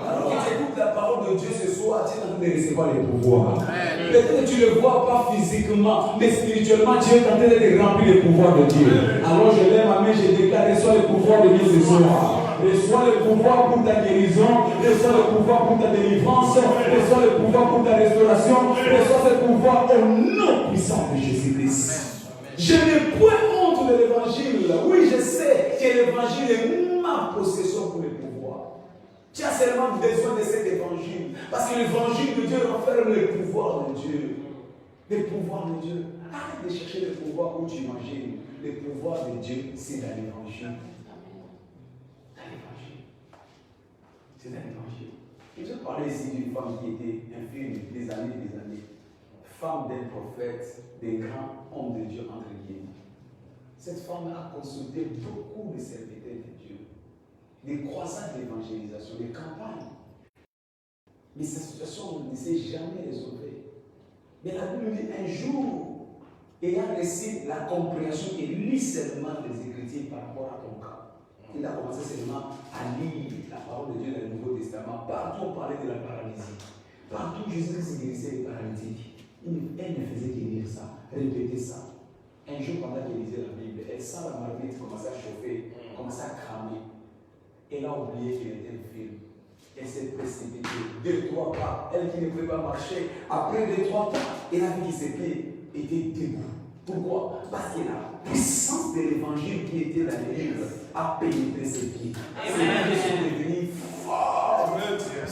[SPEAKER 1] Alors que tu écoutes la parole de Dieu ce soir, tu es en train de recevoir les pouvoirs. Peut-être que tu ne le vois pas physiquement, mais spirituellement, tu es en train de remplir les pouvoirs de Dieu. Alors je lève ma main, je déclare, reçois le pouvoir de Dieu ce soir. Reçois le pouvoir pour ta guérison, reçois le pouvoir pour ta délivrance, reçois le pouvoir pour ta restauration, reçois ce pouvoir au nom puissant de Jésus-Christ. Je n'ai point honte de l'évangile. Oui, je sais que l'évangile est ma possession pour le pouvoir. Tu as seulement besoin de cet évangile. Parce que l'évangile de Dieu renferme le pouvoir de Dieu. Le pouvoir de Dieu. Arrête de chercher le pouvoir où tu imagines. Le pouvoir de Dieu, c'est dans l'évangile. Dans l'évangile. C'est dans l'évangile. Je vais parler ici d'une femme qui était infirme des années.
[SPEAKER 2] femme d'un prophète, des grands hommes de Dieu, entre guillemets. Cette femme a consulté beaucoup de serviteurs de Dieu, des croisades d'évangélisation, des campagnes. Mais sa situation ne s'est jamais résolvée. Mais la Bible dit un jour, ayant reçu la compréhension et lit seulement les Écritures par rapport à ton cas. Il a commencé seulement à lire la parole de Dieu dans le Nouveau Testament. Partout on parlait de la paralysie. Partout Jésus guérissait les paralytiques. Elle ne faisait que lire ça, répéter ça. Un jour, pendant qu'elle lisait la Bible, elle sent la marmite commencer à chauffer, commencer à cramer. Elle a oublié qu'elle était une fille. Elle s'est précipitée, 2-3 pas. Elle qui ne pouvait pas marcher, après 2-3 pas, elle a vu que ses pieds étaient debout. Pourquoi? Parce que la puissance de l'évangile qui était dans les livres a pénétré ses pieds. Ses pieds sont devenus forts.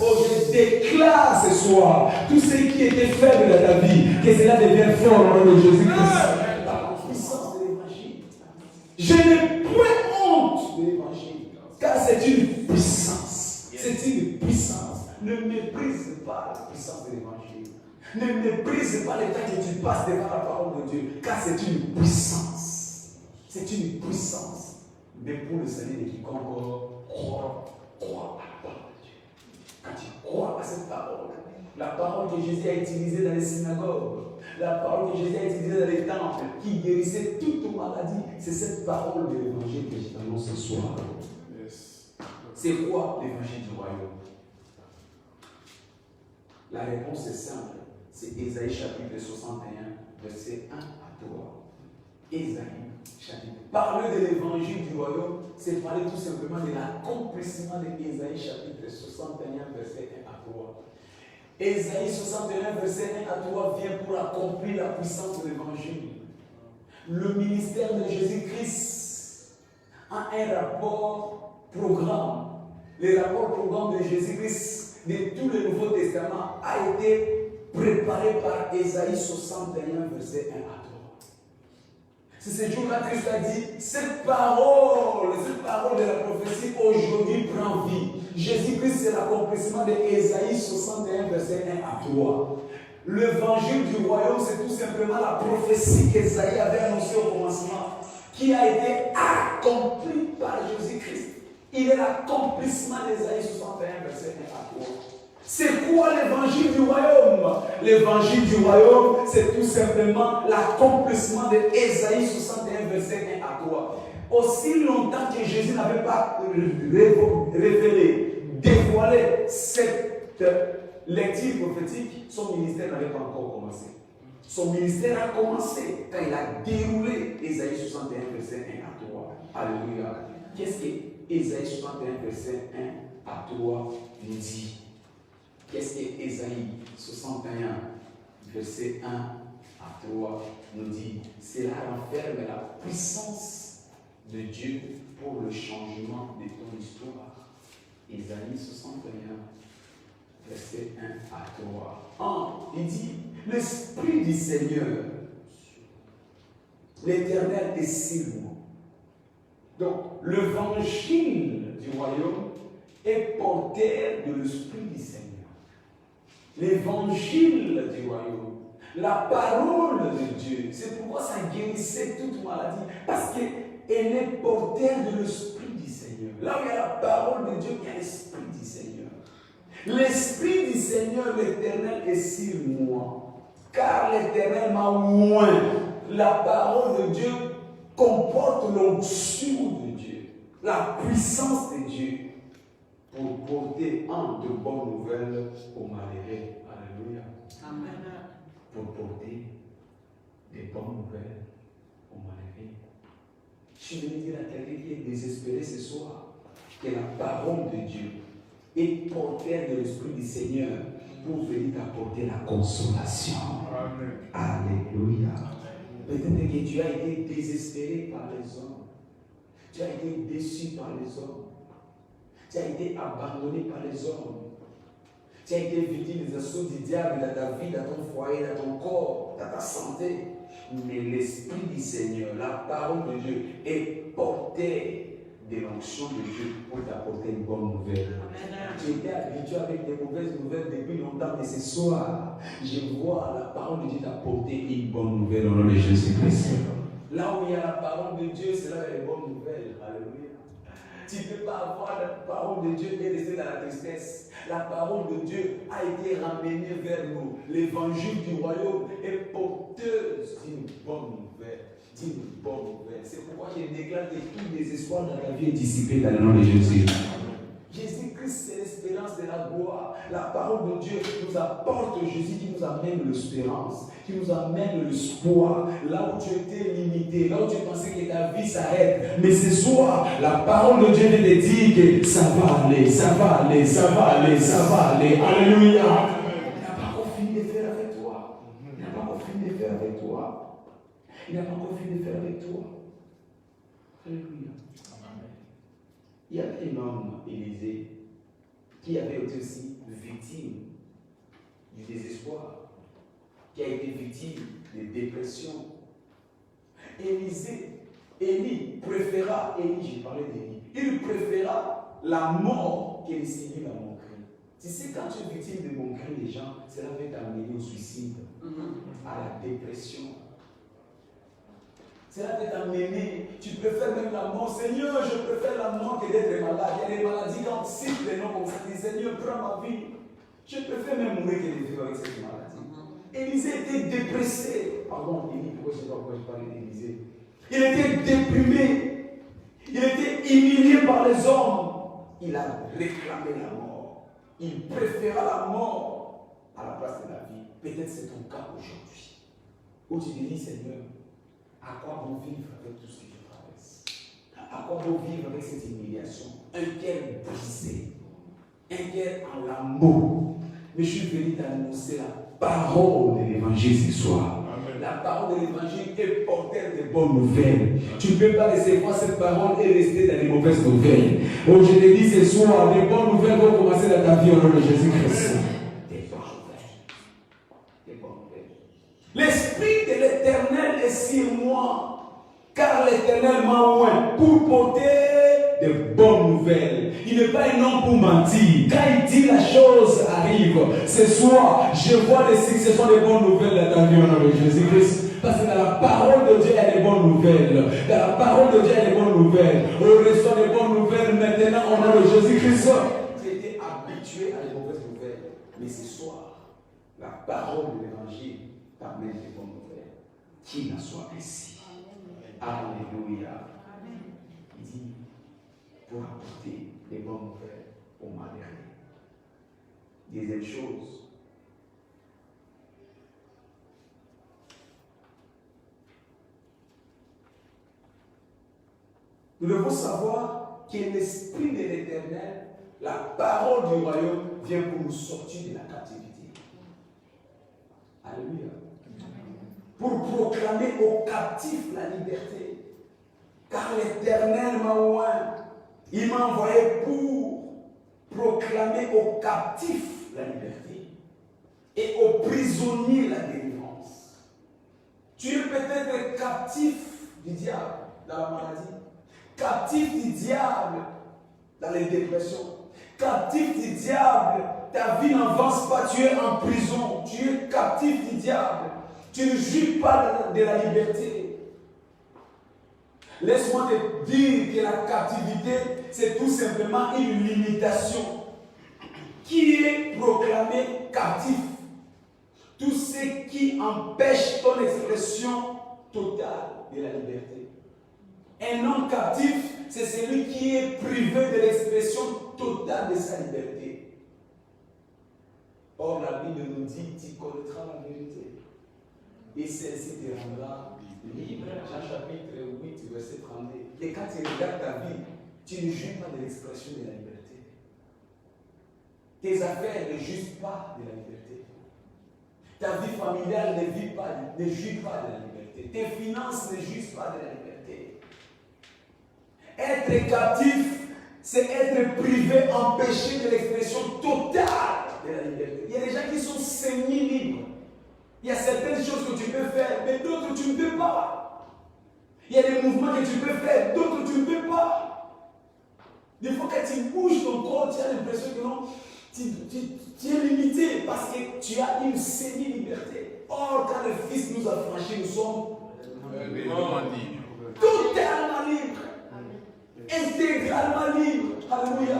[SPEAKER 2] Oh, je déclare ce soir, tous ceux qui étaient faibles dans ta vie, que cela devienne fort au nom de Jésus-Christ. La puissance de l'évangile. Je n'ai point honte de l'évangile, car c'est une puissance. C'est une puissance. Ne méprise pas la puissance de l'évangile. Ne méprise pas le temps que tu passes devant la parole de Dieu, car c'est une puissance. C'est une puissance. Mais pour le salut de quiconque croit à la parole de Dieu. Quand tu crois à cette parole, la parole que Jésus a utilisée dans les synagogues, la parole que Jésus a utilisée dans les temples, qui guérissait toute maladie, c'est cette parole de l'évangile que je t'annonce ce soir. C'est quoi l'évangile du royaume? La réponse est simple. C'est Ésaïe chapitre 61, verset 1 à 3. Ésaïe chapitre. Parler de l'évangile du royaume, c'est parler tout simplement de l'accomplissement de Ésaïe chapitre 61, verset 1 à 3. Ésaïe 61, verset 1 à 3 vient pour accomplir la puissance de l'évangile. Le ministère de Jésus-Christ a un rapport programme. Le rapport programme de Jésus-Christ de tout le Nouveau Testament a été préparé par Ésaïe 61, verset 1 à 3. C'est ce jour-là que Christ a dit, cette parole de la prophétie aujourd'hui prend vie. Jésus-Christ, c'est l'accomplissement de Ésaïe 61, verset 1 à 3. L'évangile du royaume, c'est tout simplement la prophétie qu'Ésaïe avait annoncée au commencement, qui a été accomplie par Jésus-Christ. Il est l'accomplissement d'Ésaïe 61, verset 1 à 3. C'est quoi l'évangile du royaume? L'évangile du royaume, c'est tout simplement l'accomplissement de Ésaïe 61, verset 1 à 3. Aussi longtemps que Jésus n'avait pas révélé, dévoilé cette lecture prophétique, son ministère n'avait pas encore commencé. Son ministère a commencé quand il a déroulé Ésaïe 61, verset 1 à 3. Alléluia. Qu'est-ce que Ésaïe 61, verset 1 à 3 nous dit? Qu'est-ce que Ésaïe 61, verset 1 à 3 nous dit? Cela renferme la puissance de Dieu pour le changement de ton histoire. Ésaïe 61, verset 1 à 3. Il dit, l'Esprit du Seigneur, l'Éternel est sur moi. Donc, l'évangile du royaume est porteur de l'Esprit du Seigneur. L'évangile du royaume, la parole de Dieu, c'est pourquoi ça guérissait toute maladie, parce qu'elle est porteur de l'Esprit du Seigneur. Là où il y a la parole de Dieu, il y a l'Esprit du Seigneur. L'Esprit du Seigneur, l'Éternel, est sur moi, car l'Éternel m'a oint. La parole de Dieu comporte l'onction de Dieu, la puissance de Dieu, pour porter de bonnes nouvelles aux malheureux. Alléluia. Amen. Pour porter des bonnes nouvelles aux malheureux. Je vais dire à quelqu'un qui est désespéré ce soir que la parole de Dieu est porteur de l'Esprit du Seigneur pour venir t'apporter la consolation. Amen. Alléluia. Peut-être que tu as été désespéré par les hommes. Tu as été déçu par les hommes. Tu as été abandonné par les hommes. Tu as été victime des assauts du diable dans ta vie, dans ton foyer, dans ton corps, dans ta santé. Mais l'Esprit du Seigneur, la parole de Dieu, est portée de l'onction de Dieu pour t'apporter une bonne nouvelle. Tu étais habitué avec des mauvaises nouvelles depuis longtemps, mais ce soir, je vois la parole de Dieu t'apporter une bonne nouvelle au nom de Jésus-Christ. Là où il y a la parole de Dieu, c'est là où il y a les bonnes nouvelles. Alléluia. Tu ne peux pas avoir la parole de Dieu et rester dans la tristesse. La parole de Dieu a été ramenée vers nous. L'évangile du royaume est porteuse d'une bonne nouvelle. D'une bonne nouvelle. C'est pourquoi je déclare que tout désespoir dans ta vie est dissipé dans le nom de Jésus. Jésus-Christ, c'est l'espérance de la gloire. La parole de Dieu nous apporte Jésus qui nous amène l'espérance, qui nous amène l'espoir. Là où tu étais limité, là où tu pensais que ta vie s'arrête. Mais ce soir, la parole de Dieu vient te dire que ça va aller, ça va aller, ça va aller, ça va aller. Alléluia. Il n'a pas encore fini de faire avec toi. Il n'a pas encore fini de faire avec toi. Il n'a pas encore fini de faire avec toi. Alléluia. Il y avait un homme, Élisée, qui avait été aussi victime du désespoir, qui a été victime de dépression. Élie préféra, j'ai parlé d'Élie, il préféra la mort que de s'aimer à mon cri. Tu sais, quand tu es victime de mon cri, les gens, cela va t'amener au suicide, à la dépression. Cela va t'amener, tu préfères même la mort. Seigneur, je préfère la mort que d'être malade. Il y a des maladies, quand tu cites les noms comme ça, tu dis, Seigneur, prends ma vie. Je préfère même mourir que de vivre avec cette maladie. Élisée était dépressé. Pardon, Élie, pourquoi je ne sais pas pourquoi je parlais d'Élisée. Il était déprimé. Il était humilié par les hommes. Il a réclamé la mort. Il préféra la mort à la place de la vie. Peut-être c'est ton cas aujourd'hui. Où tu te dis, Seigneur, à quoi bon vivre avec tout ce que je traverse? À quoi bon vivre avec cette humiliation? Un cœur brisé, un cœur en lambeaux. Mais je suis venu t'annoncer la parole de l'évangile ce soir. Amen. La parole de l'évangile est porteur de bonnes nouvelles. Tu ne peux pas recevoir cette parole et rester dans les mauvaises nouvelles. Oh, je te dis ce soir, les bonnes nouvelles vont commencer dans ta vie au nom de Jésus-Christ. Des bonnes nouvelles. Des bonnes nouvelles. L'Esprit de l'Éternel est sur moi, car l'Éternel m'a oint pour porter de bonnes nouvelles. Il n'est pas un homme pour mentir. Quand il dit la chose arrive. Ce soir, je vois les successions de bonnes nouvelles dans ta vie au nom de Jésus-Christ. Parce que dans la parole de Dieu, il y a des bonnes nouvelles. Dans la parole de Dieu, il y a des bonnes nouvelles. On reçoit des bonnes nouvelles maintenant au nom de Jésus-Christ. Tu étais habitué à les mauvaises nouvelles. Mais ce soir, la parole de l'évangile t'amène des bonnes nouvelles. Qu'il en soit ainsi. Alléluia. Il dit, pour apporter des bonnes nouvelles aux malheureux. Deuxième chose, nous devons savoir que l'Esprit de l'Éternel, la parole du royaume, vient pour nous sortir de la captivité. Alléluia. Pour proclamer aux captifs la liberté. Car l'Éternel m'a oint. Il m'a envoyé pour proclamer aux captifs la liberté et aux prisonniers la délivrance. Tu es peut-être captif du diable dans la maladie, captif du diable dans les dépressions, captif du diable, ta vie n'avance pas, tu es en prison, tu es captif du diable, tu ne jouis pas de la liberté. Laisse-moi te dire que la captivité, c'est tout simplement une limitation qui est proclamée captif. Tout ce qui empêche ton expression totale de la liberté. Un homme captif, c'est celui qui est privé de l'expression totale de sa liberté. Or, la Bible nous dit, tu connaîtras la vérité. Et celle-ci te rendra libre. Jean chapitre 8, verset 32. Et quand tu regardes ta vie, tu ne jouis pas de l'expression de la liberté. Tes affaires ne jouissent pas de la liberté. Ta vie familiale ne jouit pas de la liberté. Tes finances ne jouissent pas de la liberté. Être captif, c'est être privé, empêché de l'expression totale de la liberté. Il y a des gens qui sont semi-libres. Il y a certaines choses que tu peux faire, mais d'autres tu ne peux pas. Il y a des mouvements que tu peux faire, d'autres tu ne peux pas. tu bouges ton corps, tu as l'impression que non, tu es limité parce que tu as une semi-liberté. Or, quand le Fils nous a franchis, nous sommes totalement libres. Intégralement libres. Alléluia.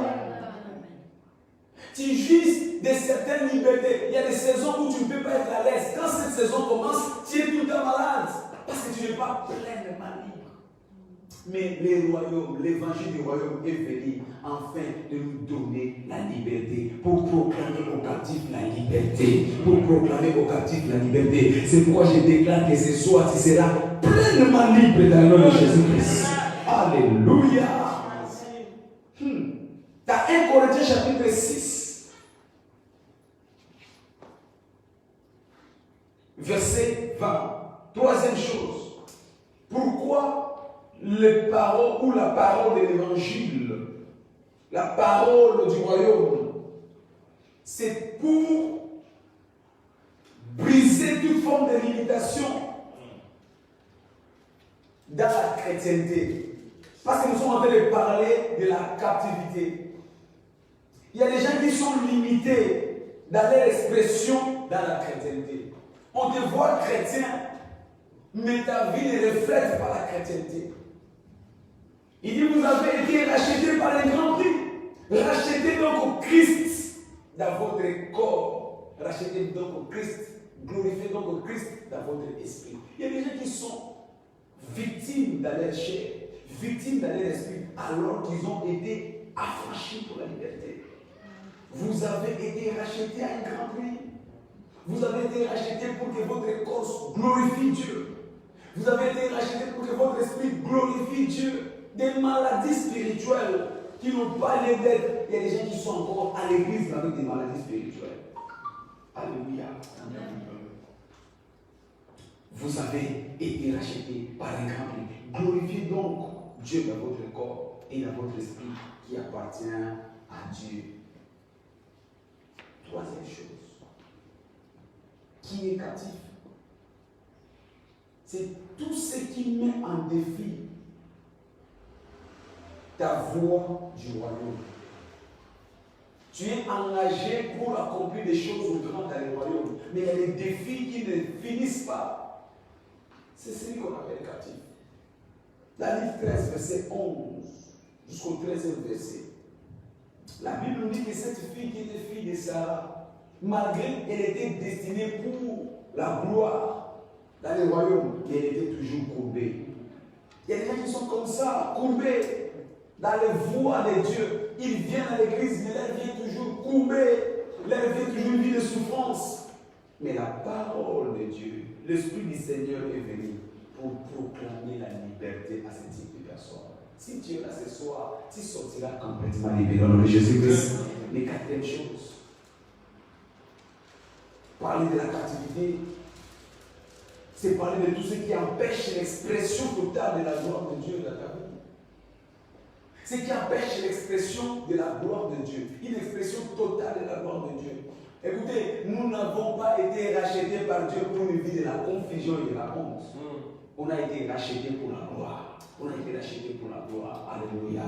[SPEAKER 2] Tu jouis de certaines libertés. Il y a des saisons où tu ne peux pas être à l'aise. Quand cette saison commence, tu es tout le temps malade. Parce que tu n'es pas pleinement libre. Mais le royaume, l'évangile du royaume est venu afin de nous donner la liberté. Pour proclamer aux captifs la liberté. Pour proclamer aux captifs la liberté. C'est pourquoi je déclare que ce soir, tu seras pleinement libre dans le nom de Jésus-Christ. Alléluia. Dans 1 Corinthiens chapitre 6, verset 20. Troisième chose. Pourquoi les paroles ou la parole de l'évangile, la parole du royaume, c'est pour briser toute forme de limitation dans la chrétienté. Parce que nous sommes en train de parler de la captivité. Il y a des gens qui sont limités dans leur expression dans la chrétienté. On te voit chrétien, mais ta vie ne reflète pas la chrétienté. Il dit, vous avez été rachetés par un grand prix. Rachetés donc au Christ dans votre corps. Rachetés donc au Christ. Glorifiés donc au Christ dans votre esprit. Il y a des gens qui sont victimes dans leur chair, victimes dans leur esprit, alors qu'ils ont été affranchis pour la liberté. Vous avez été rachetés à un grand prix. Vous avez été rachetés pour que votre corps glorifie Dieu. Vous avez été rachetés pour que votre esprit glorifie Dieu. Des maladies spirituelles qui n'ont pas lieu d'être. Il y a des gens qui sont encore à l'église avec des maladies spirituelles. Alléluia. Vous avez été rachetés par un grand prix. Glorifiez donc Dieu dans votre corps et dans votre esprit qui appartient à Dieu. Troisième chose. Qui est captif? C'est tout ce qui met en défi ta voie du royaume. Tu es engagé pour accomplir des choses grandes dans le royaume, mais il y a des défis qui ne finissent pas. C'est celui qu'on appelle captif. La livre 13, verset 11 jusqu'au 13e verset. La Bible nous dit que cette fille qui était fille de Sarah, malgré qu'elle était destinée pour la gloire dans le royaume, elle était toujours courbée. Il y a des gens qui sont comme ça, courbés dans les voies de Dieu. Ils viennent à l'église, mais leur vie est toujours courbée. Leur vie est toujours une vie de souffrance. Mais la parole de Dieu, l'Esprit du Seigneur est venu pour proclamer la liberté à ce type de personnes. Si tu es là ce soir, tu sortiras complètement libéré au nom de Jésus-Christ. Mais quatrième chose, parler de la captivité, c'est parler de tout ce qui empêche l'expression totale de la gloire de Dieu dans ta vie. Ce qui empêche l'expression de la gloire de Dieu, une expression totale de la gloire de Dieu. Écoutez, nous n'avons pas été rachetés par Dieu pour une vie de la confusion et de la honte. On a été rachetés pour la gloire. On a été rachetés pour la gloire. Alléluia.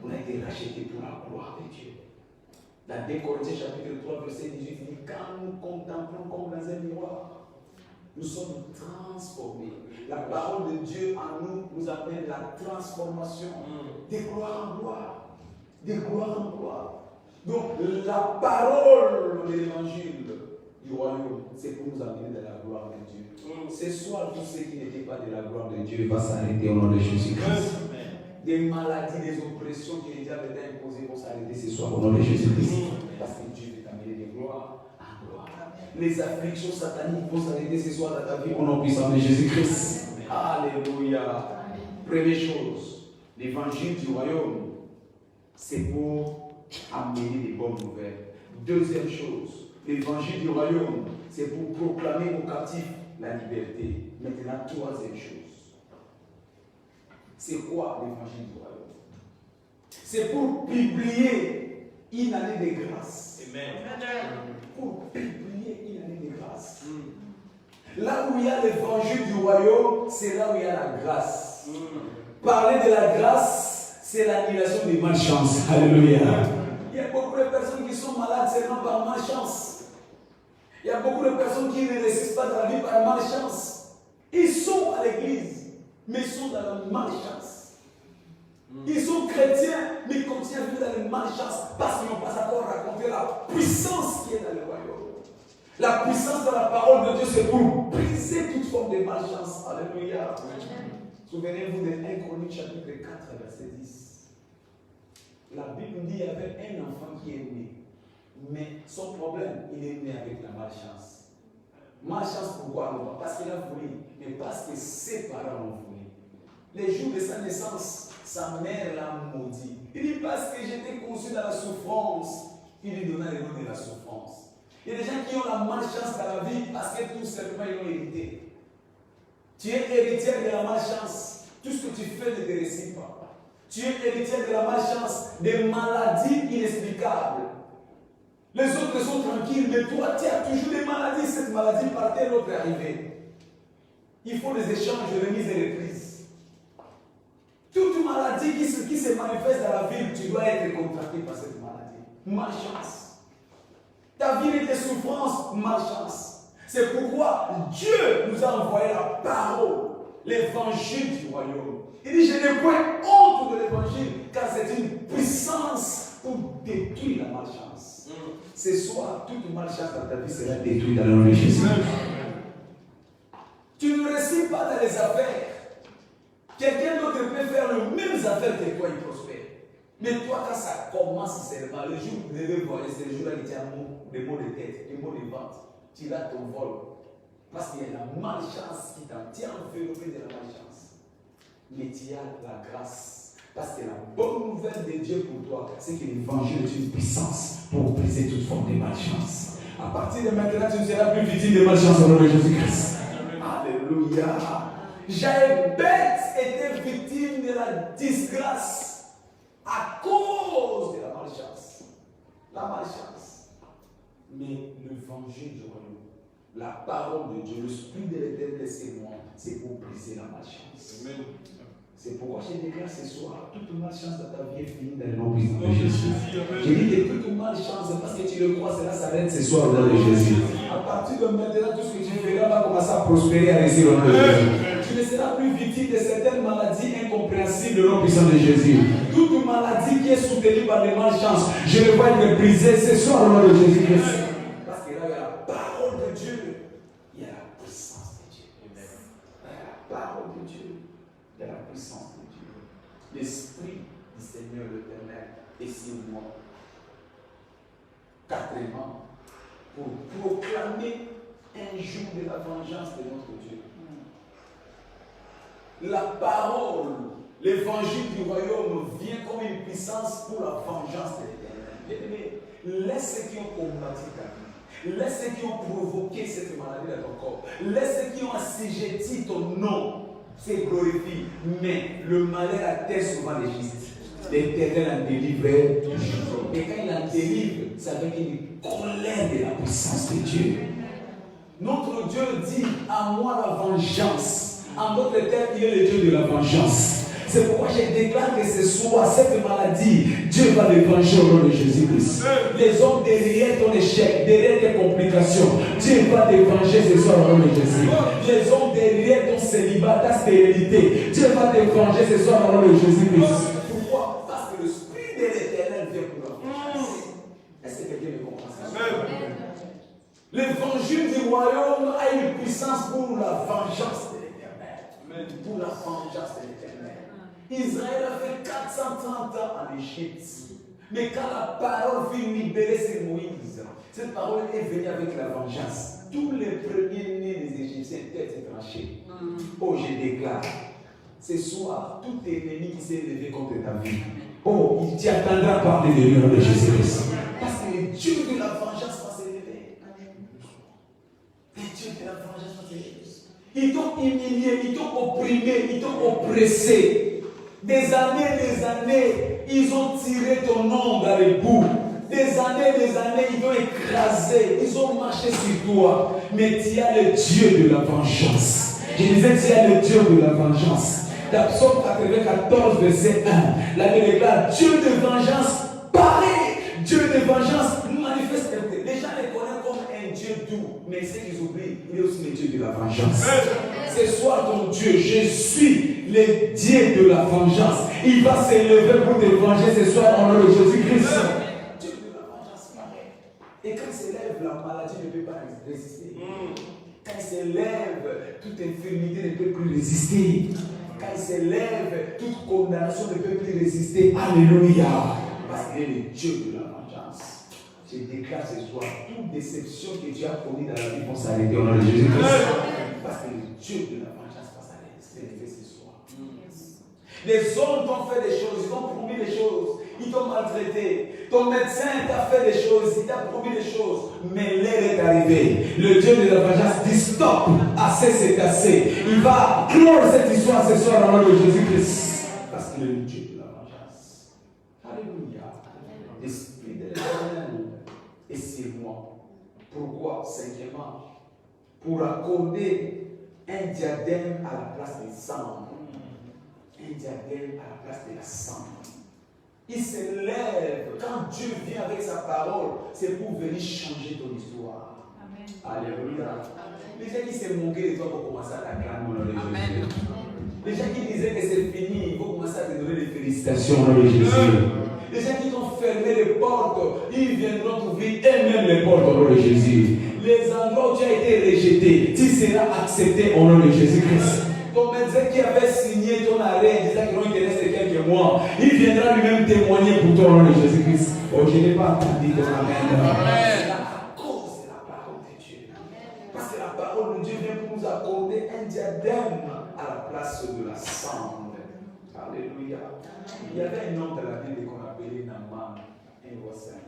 [SPEAKER 2] On a été rachetés pour la gloire de Dieu. Dans 2 Corinthiens chapitre 3, verset 18, il dit, quand nous contemplons comme dans un miroir, nous sommes transformés. La parole de Dieu en nous nous appelle la transformation de gloire en gloire. De gloire en gloire. Donc la parole de l'évangile du royaume, c'est pour nous amener dans la gloire de Dieu. Ce soir, tout ce qui n'était pas de la gloire de Dieu va s'arrêter au nom de Jésus-Christ. Des maladies, des oppressions qui les avaient été imposées vont s'arrêter ce soir au nom de Jésus-Christ. Parce que Dieu veut t'amener de gloire en gloire. Les afflictions sataniques vont s'arrêter ce soir dans ta vie au nom puissant de Jésus-Christ. Alléluia. Première chose, l'évangile du royaume, c'est pour amener des bonnes nouvelles. Deuxième chose, l'évangile du royaume, c'est pour proclamer aux captifs la liberté. Maintenant, troisième chose, c'est quoi l'évangile du royaume? C'est pour publier une année de grâce. Amen. Pour publier une année de grâce. Là où il y a l'évangile du royaume, c'est là où il y a la grâce. Parler de la grâce, c'est l'annulation des malchances. Alléluia. Il y a beaucoup de personnes qui sont malades seulement par malchance. Il y a beaucoup de personnes qui ne résistent pas dans la vie par malchance. Ils sont à l'église, mais ils sont dans la malchance. Ils sont chrétiens, mais ils continuent à vivre dans la malchance parce qu'ils n'ont pas encore raconté la puissance qui est dans le royaume. La puissance de la parole de Dieu, c'est pour briser toute forme de malchance. Alléluia. Souvenez-vous de 1 Chronique chapitre 4, verset 10. La Bible dit qu'il y avait un enfant qui est né. Mais son problème, il est né avec la malchance. Malchance pourquoi? Non pas parce qu'il a voulu, mais parce que ses parents l'ont voulu. Les jours de sa naissance, sa mère l'a maudit. Il dit parce que j'étais conçu dans la souffrance, il lui donna le nom de la souffrance. Il y a des gens qui ont la malchance dans la vie parce que tout simplement ils l'ont hérité. Tu es héritière de la malchance. Tout ce que tu fais ne te réussit pas. Tu es héritière de la malchance, des maladies inexplicables. Les autres sont tranquilles, mais toi, tu as toujours des maladies. Cette maladie partait, l'autre est arrivée. Il faut des échanges de remise et reprise. Toute maladie qui se manifeste dans la vie, tu dois être contracté par cette maladie. Malchance. Ta vie est de souffrance, malchance. C'est pourquoi Dieu nous a envoyé la parole, l'évangile du royaume. Il dit, je n'ai point honte de l'évangile, car c'est une puissance pour détruire la malchance. Ce soir, toute malchance dans ta vie sera détruite dans le nom de Jésus. Tu ne réussis pas dans les affaires. Quelqu'un d'autre peut faire les mêmes affaires que toi, il prospère. Mais toi, quand ça commence seulement, le jour où vous devez voler, c'est le jour-là que tu as des maux de tête, des maux de ventre. Tu as ton vol. Parce qu'il y a la malchance qui t'en tient enveloppé de la malchance. Mais tu as la grâce. Parce que la bonne nouvelle de Dieu pour toi, c'est que l'évangile est une puissance pour briser toute forme de malchance. À partir de maintenant, tu ne seras plus victime de malchance au nom de Jésus-Christ. Alléluia. Jaébet était victime de la disgrâce à cause de la malchance. La malchance. Mais l'évangile du royaume, la parole de Dieu, le Spirit de l'Éternel, c'est moi, c'est pour briser la malchance. Amen. C'est pourquoi je déclare ce soir, toute malchance dans ta vie est finie dans le nom puissant de Jésus. Je dis que toute malchance, parce que tu le crois, cela s'arrête ce soir au nom de Jésus. À partir de maintenant, tout ce que tu feras va commencer à prospérer, à réussir au nom de Jésus. Tu ne seras plus victime de certaines maladies incompréhensibles au nom puissant de Jésus. Toute maladie qui est soutenue par les malchances, je le vois être brisée ce soir au nom de Jésus-Christ. Parce que là, il y a la parole de Dieu, il y a la puissance de Dieu. Il y a la parole de Dieu. De la puissance de Dieu. L'Esprit du Seigneur l'Éternel est sur moi. Quatrièmement, pour proclamer un jour de la vengeance de notre Dieu. La parole, l'évangile du royaume vient comme une puissance pour la vengeance de l'Éternel. Laisse ceux qui ont combattu ta vie. Laisse ceux qui ont provoqué cette maladie dans ton corps. Laisse ceux qui ont assujetti ton nom. C'est glorifié, mais le malheur atteint souvent les justes. L'Éternel en délivre. Et quand il en délivre, c'est avec une colère de la puissance de Dieu. Notre Dieu dit à moi la vengeance. En d'autres termes, il est le Dieu de la vengeance. C'est pourquoi je déclare que ce soir, cette maladie, Dieu va le venger au nom de Jésus-Christ. Les hommes derrière ton échec, derrière tes complications, Dieu va te venger ce soir au nom de Jésus. Les hommes derrière ton célibat, ta stérilité, Dieu va te venger ce soir au nom de Jésus-Christ. Pourquoi? Parce que le Spirit de l'Éternel vient pour la vengeance. Est-ce que quelqu'un me comprend ça? L'évangile du royaume a une puissance pour la vengeance de l'Éternel. Pour la vengeance de l'Éternel. Israël a fait 430 ans en Égypte. Mais quand la parole vient libérer ses Moïse, cette parole est venue avec la vengeance. Tous les premiers-nés des Égyptiens étaient tranchés. Oh, je déclare, ce soir, tout ennemi qui s'est levé contre ta vie, oh, il t'y attendra parler de lui au nom de Jésus-Christ. Parce que le Dieu de la vengeance va se lever. Le Dieu de la vengeance va se lever. Ils t'ont humilié, ils t'ont opprimé, ils t'ont oppressé. Des années, ils ont tiré ton nom dans les bouts. Des années, ils t'ont écrasé. Ils ont marché sur toi. Mais tu as le Dieu de la vengeance. Je disais, tu as le Dieu de la vengeance.
[SPEAKER 1] Dans Psaume 94, verset 1, la Bible déclare Dieu de vengeance paraît. Dieu de vengeance manifeste. Les gens les connaissent comme un Dieu doux, mais ce qu'ils oublient, il est aussi le Dieu de la vengeance. Ce soir, ton Dieu, je suis le Dieu de la vengeance. Il va s'élever pour te venger ce soir en nom de Jésus-Christ. Dieu de la vengeance paraît. Et quand il s'élève, la maladie ne peut pas résister. Quand il s'élève, toute infirmité ne peut plus résister. Quand il s'élève, toute condamnation ne peut plus résister. Alléluia. Parce qu'il est le Dieu de la vengeance. Je déclare ce soir, toute déception que Dieu a promis dans la vie vont s'arrêter au nom de Jésus-Christ. Parce que le Dieu de la vengeance va s'élever ce soir. Les hommes t'ont fait des choses, ils t'ont promis des choses, ils t'ont maltraité. Ton médecin t'a fait des choses, il t'a promis des choses, mais l'heure est arrivée. Le Dieu de la vengeance dit stop, assez c'est assez. Il va clore cette histoire ce soir au nom de Jésus-Christ. Parce qu'il est le Dieu de la vengeance. Alléluia. L'Esprit de l'Éternel est sur moi. Pourquoi? Cinquièmement, pour accorder un diadème à la place des cendres. Un diadème à la place de la cendre. Il s'élève. Quand Dieu vient avec sa parole, c'est pour venir changer ton histoire. Amen. Alléluia. Les gens qui s'est moqué de toi pour commencer à t'acclamer au nom de Jésus. Les gens qui disaient que c'est fini, il faut commencer à te donner des félicitations au nom de Jésus. Les gens qui t'ont fermé les portes, ils viendront t'ouvrir eux-mêmes les portes au nom de Jésus. Les endroits où tu as été rejeté, tu seras accepté au nom de Jésus-Christ. Ton médecin qui avait signé ton arrêt disant qu'il te reste quelques mois, il viendra lui-même témoigner pour toi au nom de Jésus-Christ. Oh, je n'ai pas entendu ton amen. C'est à cause de la parole de Dieu. Parce que la parole de Dieu vient pour nous accorder un diadème à la place de la cendre. Alléluia. Il y avait un homme de la Bible qu'on appelait Naaman, un roi saint.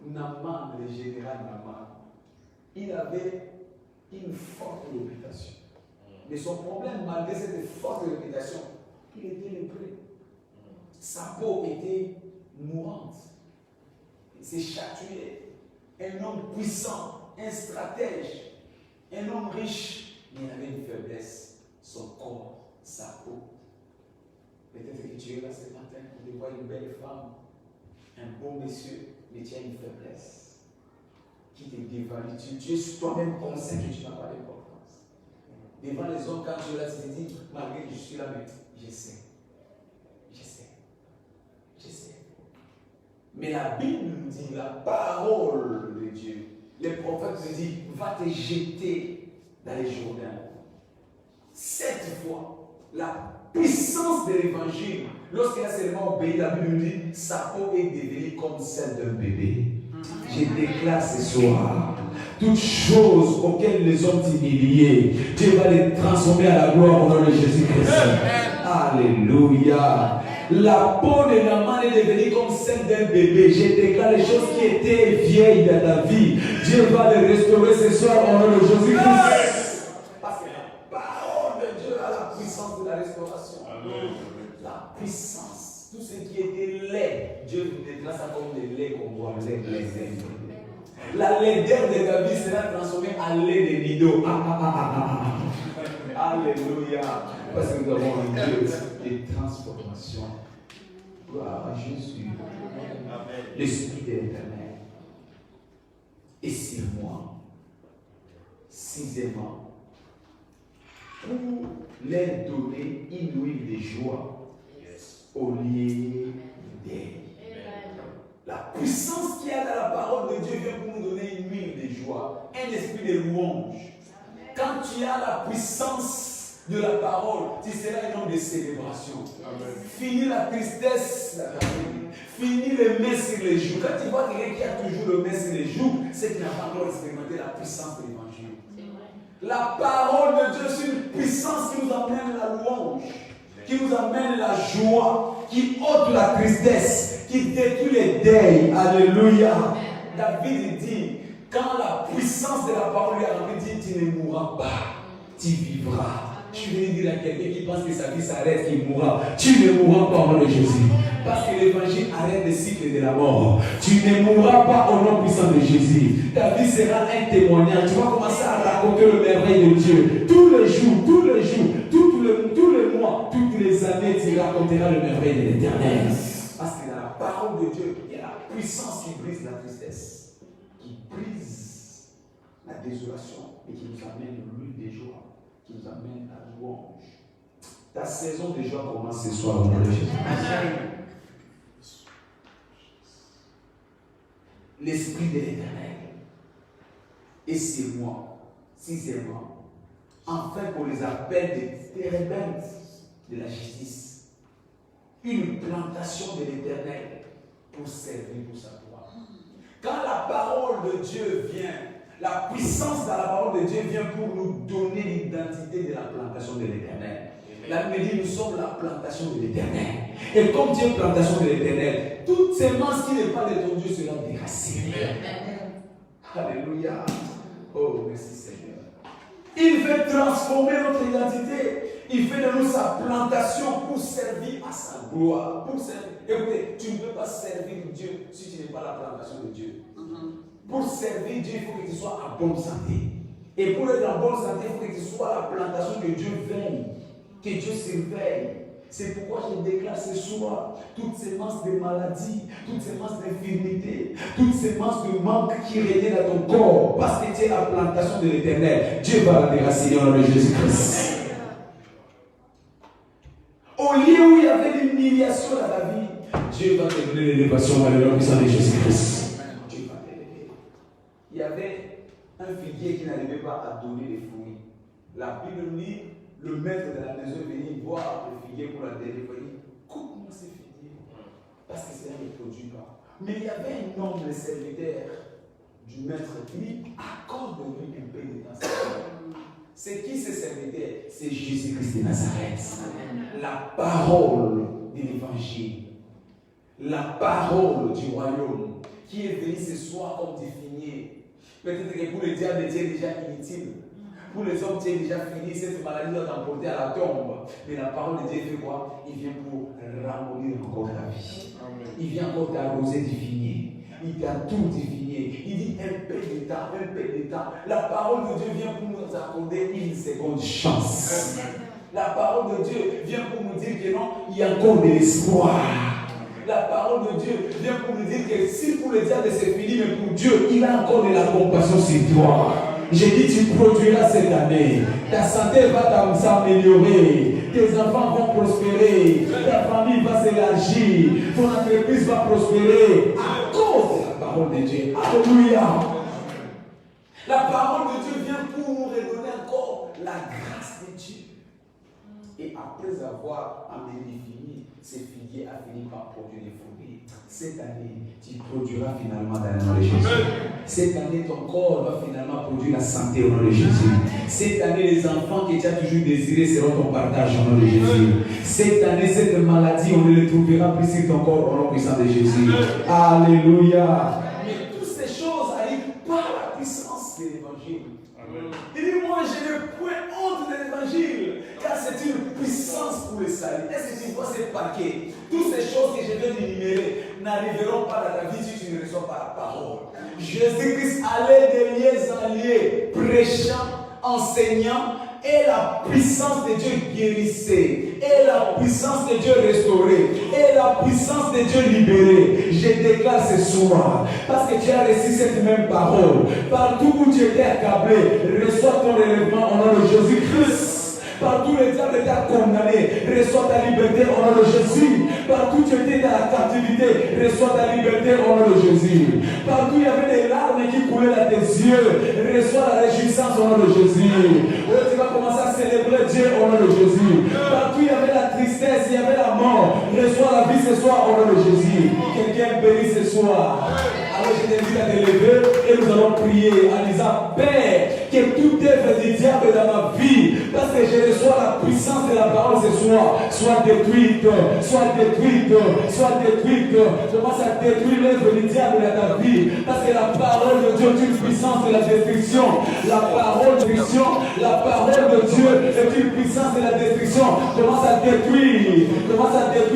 [SPEAKER 1] Naaman, le général Naaman, il avait une forte réputation. Mais son problème, malgré cette forte réputation, il était lépreux. Sa peau était mourante. Il s'est chatouillé. Un homme puissant, un stratège, un homme riche, mais il avait une faiblesse. Son corps, sa peau. Peut-être que tu es là ce matin, on te voit une belle femme, un beau monsieur, mais tu as une faiblesse qui te dévalue. Tu es toi-même conscient que tu n'as pas d'importance. Devant les hommes, quand tu es là, tu te dis, malgré que je suis là, mais je sais. Mais la Bible nous dit, la parole de Dieu, les prophètes nous disent, va te jeter dans les Jourdains. Cette fois, la puissance de l'évangile, lorsqu'il a seulement obéi, la Bible nous dit, sa peau est devenue comme celle d'un bébé. Je déclare ce soir, toutes choses auxquelles les hommes t'humiliaient, Dieu va les transformer à la gloire au nom de Jésus-Christ. Alléluia. La peau de Naaman est devenue comme celle d'un bébé. Je déclare les choses qui étaient vieilles dans ta vie. Dieu va les restaurer ce soir au nom de Jésus-Christ. Parce que la parole de Dieu a la puissance de la restauration. La puissance. Tout ce qui était laid, Dieu vous déclare ça comme des laits qu'on voit, la laideur de ta vie sera transformée en lait de Nido. Alléluia. Parce que nous avons un Dieu de transformation. Gloire à Jésus. L'Esprit de l'Éternel est sur moi. Sixièmement, pour leur donner une huile de joie au lieu d'elle. La puissance qu'il y a dans la parole de Dieu vient pour nous donner une huile de joie, un esprit de louange. Quand tu as la puissance de la parole, tu seras un homme de célébration. Fini la tristesse, fini le mains sur les joues. Quand tu vois quelqu'un qui a toujours le mains sur les joues, c'est qu'il n'a pas encore expérimenté la puissance de l'évangile. La parole de Dieu, c'est une puissance qui nous amène la louange, qui nous amène la joie, qui ôte la tristesse, qui détruit les deuils. Alléluia. David dit, quand la puissance de la parole lui a rempli, dit, tu ne mourras pas, tu vivras. Je vais dire à quelqu'un qui pense que sa vie s'arrête, qu'il mourra. Tu ne mourras pas au nom de Jésus. Parce que l'évangile arrête le cycle de la mort. Tu ne mourras pas au nom puissant de Jésus. Ta vie sera un témoignage. Tu vas commencer à raconter le merveille de Dieu. Tous les jours, tout le mois, toutes les années, tu raconteras le merveille de l'Éternel.
[SPEAKER 2] Parce que dans la parole de Dieu, il y a la puissance qui brise la tristesse, qui brise la désolation et qui nous amène l'huile des joie, qui nous amène la louange. Ta saison de joie commence ce soir au nom de Jésus. L'Esprit de l'Éternel. Et c'est moi, sixièmement, enfin qu'on les appelle des térébintes de la justice. Une plantation de l'Éternel pour servir pour sa gloire. Quand la parole de Dieu vient, la puissance de la parole de Dieu vient pour nous donner l'identité de la plantation de l'Éternel. La Bible dit, nous sommes la plantation de l'Éternel. Et comme Dieu est plantation de l'Éternel, toute semence qui n'est pas de ton Dieu sera déracinée. Alléluia. Oh, merci Seigneur. Il veut transformer notre identité. Il fait de nous sa plantation pour servir à sa gloire. Pour servir. Écoutez, tu ne peux pas servir Dieu si tu n'es pas la plantation de Dieu. Pour servir Dieu, il faut que tu sois en bonne santé. Et pour être en bonne santé, il faut que tu sois la plantation que Dieu veille, que Dieu surveille. C'est pourquoi je déclare ce soir toutes ces masses de maladies, toutes ces masses d'infirmité, toutes ces masses de manque qui régnaient dans ton corps, parce que tu es la plantation de l'Éternel. Dieu va la déraciner au nom de Jésus-Christ. Au lieu où il y avait l'humiliation dans la vie, Dieu va te donner l'élévation dans le nom puissant de Jésus-Christ. Dieu va t'élever. Il y avait un figuier qui n'arrivait pas à donner les fruits. La Bible dit, le maître de la maison venait voir le figuier pour la délivrer. Coupe-moi ce figuier. Parce que cela ne produit pas. Mais il y avait un homme, le serviteur du maître, qui dit, accorde-lui un peu de temps. C'est qui ce serviteur? C'est Jésus-Christ de Nazareth. La parole de l'évangile. La parole du royaume qui est venue ce soir comme définie. Peut-être que pour le diable, Dieu est déjà inutile. Pour les hommes, Dieu est déjà fini. Cette maladie doit t'emporter à la tombe. Mais la parole de Dieu fait quoi? Il vient pour ramollir encore ta vie. Amen. Il vient encore t'arroser du vignier. Il t'a tout défini. Il dit un peu de temps, un peu de temps. La parole de Dieu vient pour nous accorder une seconde chance. La parole de Dieu vient pour nous dire que non, il y a encore de l'espoir. La parole de Dieu vient pour nous dire que si pour le diable c'est fini, mais pour Dieu, il a encore de la compassion sur toi. J'ai dit, tu produiras cette année. Ta santé va s'améliorer. Tes enfants vont prospérer. Ta famille va s'élargir. Ton entreprise va prospérer à cause de la parole de Dieu. Alléluia. La parole de Dieu vient pour nous redonner encore la grâce de Dieu. Et après avoir amené fini, ce figuier a fini par produire des fruits. Cette année, tu produiras finalement dans le nom de Jésus. Cette année, ton corps va finalement produire la santé au nom de Jésus. Cette année, les enfants que tu as toujours désirés seront ton partage au nom de Jésus. Cette année, cette maladie, on ne les trouvera plus sur ton corps au nom puissant de Jésus. Alléluia. Mais toutes ces choses arrivent par la puissance de l'évangile. Il dit, moi, je n'ai point honte de l'évangile, car c'est une puissance pour le salut. Est-ce que tu vois ces paquets? Toutes ces choses que je viens d'énumérer n'arriveront pas dans ta vie si tu ne reçois pas la parole. Jésus-Christ allait de lieu en lieu, prêchant, enseignant, et la puissance de Dieu guérissait, et la puissance de Dieu restaurait, et la puissance de Dieu libérait. Je déclare ce soir, parce que tu as reçu cette même parole, partout où tu étais accablé, reçois ton relèvement au nom de Jésus-Christ. Partout le diable t'a condamné, reçois ta liberté au nom de Jésus. Partout tu étais dans la captivité, reçois ta liberté au nom de Jésus. Partout il y avait des larmes qui coulaient dans tes yeux, reçois la réjouissance au nom de Jésus. Oh, tu vas commencer à célébrer Dieu au nom de Jésus. Partout il y avait la tristesse, il y avait la mort, reçois la vie ce soir au nom de Jésus. Quelqu'un béni ce soir. Alors je t'invite à te lever et nous allons prier en disant, Père, que toute œuvre du diable dans ma vie, parce que je reçois la puissance de la parole ce soir, soit détruite, soit détruite, soit détruite. Commence à détruire l'œuvre du diable dans ta vie, parce que la parole de Dieu est une puissance de la destruction. La parole de Dieu, la parole de Dieu est une puissance de la destruction. Commence à détruire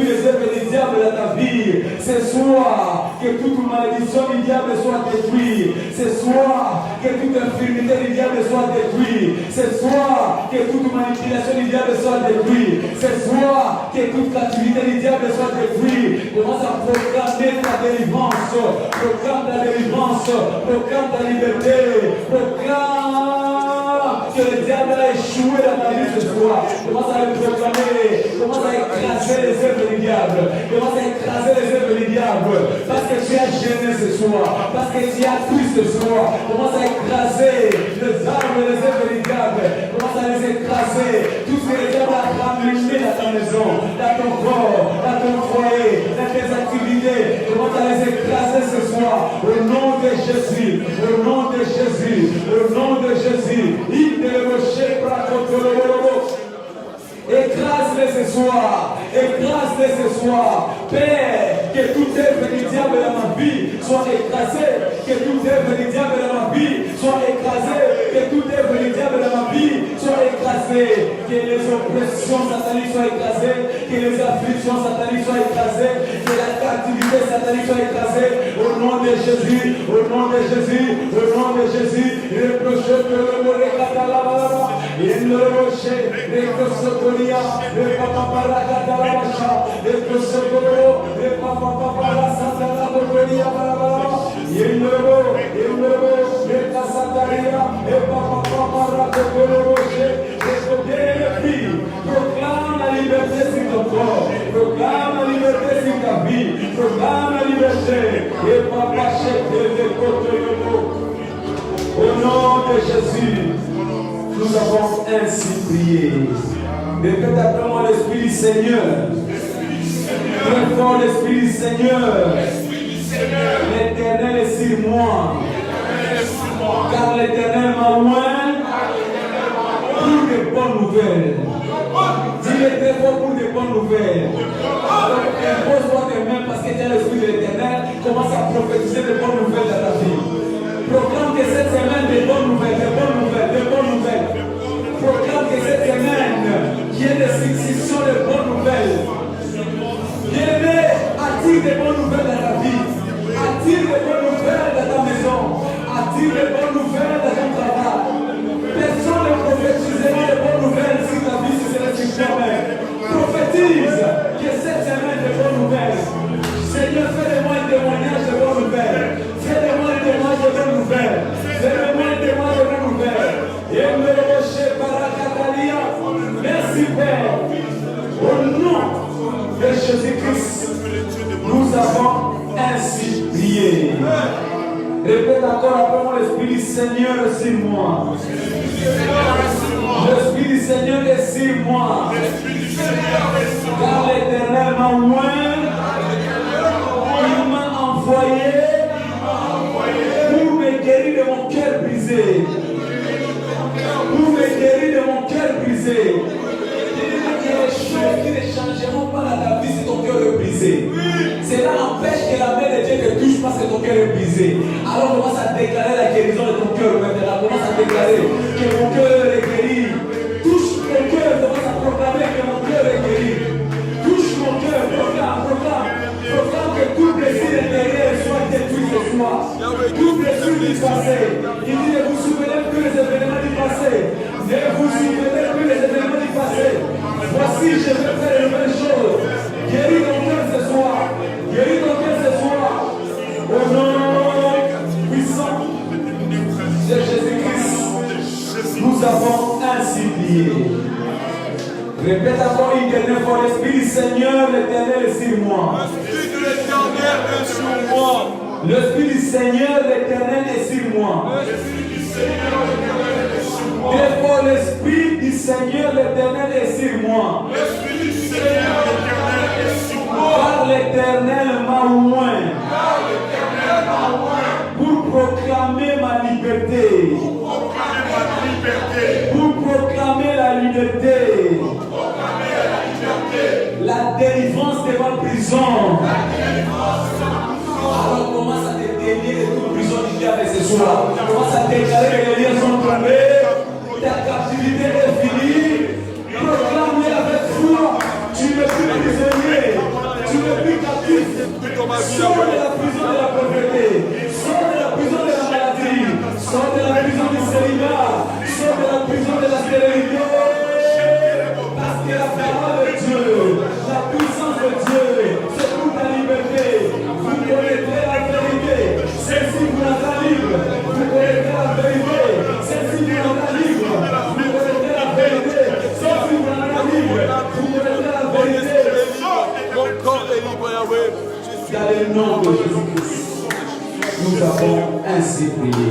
[SPEAKER 2] les œuvres du diable
[SPEAKER 1] dans ta vie. Ce soir, que toute malédiction du diable soit détruite. Ce soir, que toute infirmité du diable soit détruite. Ce soir, que toute manipulation du diable soit détruite. Ce soir, que toute captivité du diable soit détruite. Commence à proclamer ta délivrance. Proclame ta délivrance. Proclame ta liberté. Proclame que le diable a échoué dans ta vie ce soir. Commence à le proclamer. Commence à écraser les œuvres du diable. Commence à écraser les œuvres du diable. Parce que tu as gêné ce soir. Parce que tu as cru ce soir. Commence à écraser les armes et les œuvres du diable. Commence à les écraser. Tout ce que le diable a ramené dans ta maison, dans ton corps, dans ton foyer, dans tes activités. Commence à les écraser ce soir. Au nom de Jésus. Au nom de Jésus. Au nom de Jésus. Écrase-les ce soir. Écrase-les ce soir. Père, que toute œuvre du diable dans ma vie soit écrasée. Que toute œuvre du diable dans ma vie soit écrasée. Que toute œuvre du diable dans ma vie soit écrasée. Que les oppressions sataniques soient écrasées. Que les afflictions sataniques soient écrasées. Que la captivité satanique soit écrasée. Au nom de Jésus. Au nom de Jésus. Au nom de Jésus. Reproche que le mot est catalabala. Il ne le roche. Reproche le papa para catalabasha. Reproche le papa para santana botoria para. Il ne le casataria. Le papa para le roche. Proclame la liberté sur ton corps. Proclame la liberté sur ta vie. Proclame la liberté. Et papa chef de côté. Au nom de Jésus, nous avons ainsi prié. Répète après moi l'Esprit du Seigneur. Très fort l'Esprit du Seigneur. L'Éternel est sur moi. Car l'Éternel m'a oint pour de bonnes nouvelles. Dis-le très fort pour de bonnes nouvelles. Alors impose-toi tes mains parce que tu as l'Esprit de l'Éternel. Commence à prophétiser de bonnes nouvelles dans ta vie. Proclame que cette semaine des bonnes nouvelles, des bonnes nouvelles, des bonnes nouvelles. Proclame que cette semaine qui est de succession de bonnes nouvelles. Bien-aimé, attire des bonnes nouvelles dans ta vie. Attire des bonnes nouvelles dans ta maison. Attire des bonnes nouvelles dans ton travail. Personne ne prophétisera de bonnes nouvelles si ta vie se serait sur toi-même. Prophétise que cette semaine des bonnes nouvelles. Seigneur, fais-moi un témoignage de bonnes nouvelles. Fais-moi un témoignage de bonnes nouvelles. Fais-moi un témoignage de bonnes nouvelles. Et me rocher par la Catalia. Merci Père. Au nom de Jésus-Christ, nous avons ainsi prié. Répète encore après moi, l'Esprit du Seigneur est sur moi. L'Esprit du Seigneur est sur moi. Car l'Éternel m'a oint. Il m'a envoyé pour me guérir de mon cœur brisé. Pour me guérir de mon cœur brisé. Il y a des choses qui ne changeront pas dans ta vie si ton cœur est brisé. Cela empêche que la main de Dieu te touche parce que ton cœur est brisé. Alors commence à déclarer la guérison de ton cœur maintenant. Commence à déclarer que mon cœur est guéri. Touche ton cœur, commence à proclamer que mon cœur est guéri. Touche mon cœur, proclame, proclame. Proclame que tout blessure intérieur soit détruit ce soir. Tout blessure du passé. Il dit ne vous souvenez plus des événements du passé. Ne vous souvenez plus des événements du passé. Voici, je vais faire une nouvelle chose. Guéris ton cœur ce soir. Guéris ton cœur ce soir. Au nom puissant de Jésus-Christ, nous avons ainsi prié. Répète encore une dernière fois, l'Esprit du Seigneur, l'Éternel est sur moi.
[SPEAKER 3] L'Esprit de l'Éternel est sur moi.
[SPEAKER 1] L'Esprit du Seigneur, l'Éternel est sur moi.
[SPEAKER 3] L'Esprit du Seigneur, l'Éternel est sur moi.
[SPEAKER 1] Therefore, l'Esprit du Seigneur, l'Éternel est sur moi.
[SPEAKER 3] L'Esprit du Seigneur, l'Éternel est sur moi.
[SPEAKER 1] Car l'Éternel m'a oint.
[SPEAKER 3] Car l'Éternel m'a oint.
[SPEAKER 1] Pour proclamer ma liberté.
[SPEAKER 3] Pour proclamer ma liberté.
[SPEAKER 1] Pour proclamer la liberté.
[SPEAKER 3] Pour proclamer la liberté.
[SPEAKER 1] La délivrance de ma prison.
[SPEAKER 3] La délivrance de ma prison.
[SPEAKER 1] Alors commence à te délier de toute prison du diable ce soir. Commence à déclarer que les liens sont tombés. Ta captivité est finie. Proclame-le avec foi. Tu n'es plus prisonnier. Tu n'es plus captif.
[SPEAKER 4] ma vie.
[SPEAKER 1] Sors de la prison de la pauvreté. Sors de la prison de la maladie. Sors de la prison du célibat. Sors de la prison de la stérilité. Parce que la parole de Dieu, la puissance de Dieu, c'est pour ta liberté. Vous connaîtrez la vérité. C'est si vous n'êtes pas libre. Vous connaîtrez la vérité. C'est si vous n'êtes pas libre. Vous connaîtrez la vérité. C'est si vous n'êtes pas libre. Vous connaîtrez la vérité.
[SPEAKER 4] Mon corps est libre, Yahweh.
[SPEAKER 1] Dans le nom de Jésus-Christ, nous avons ainsi prié.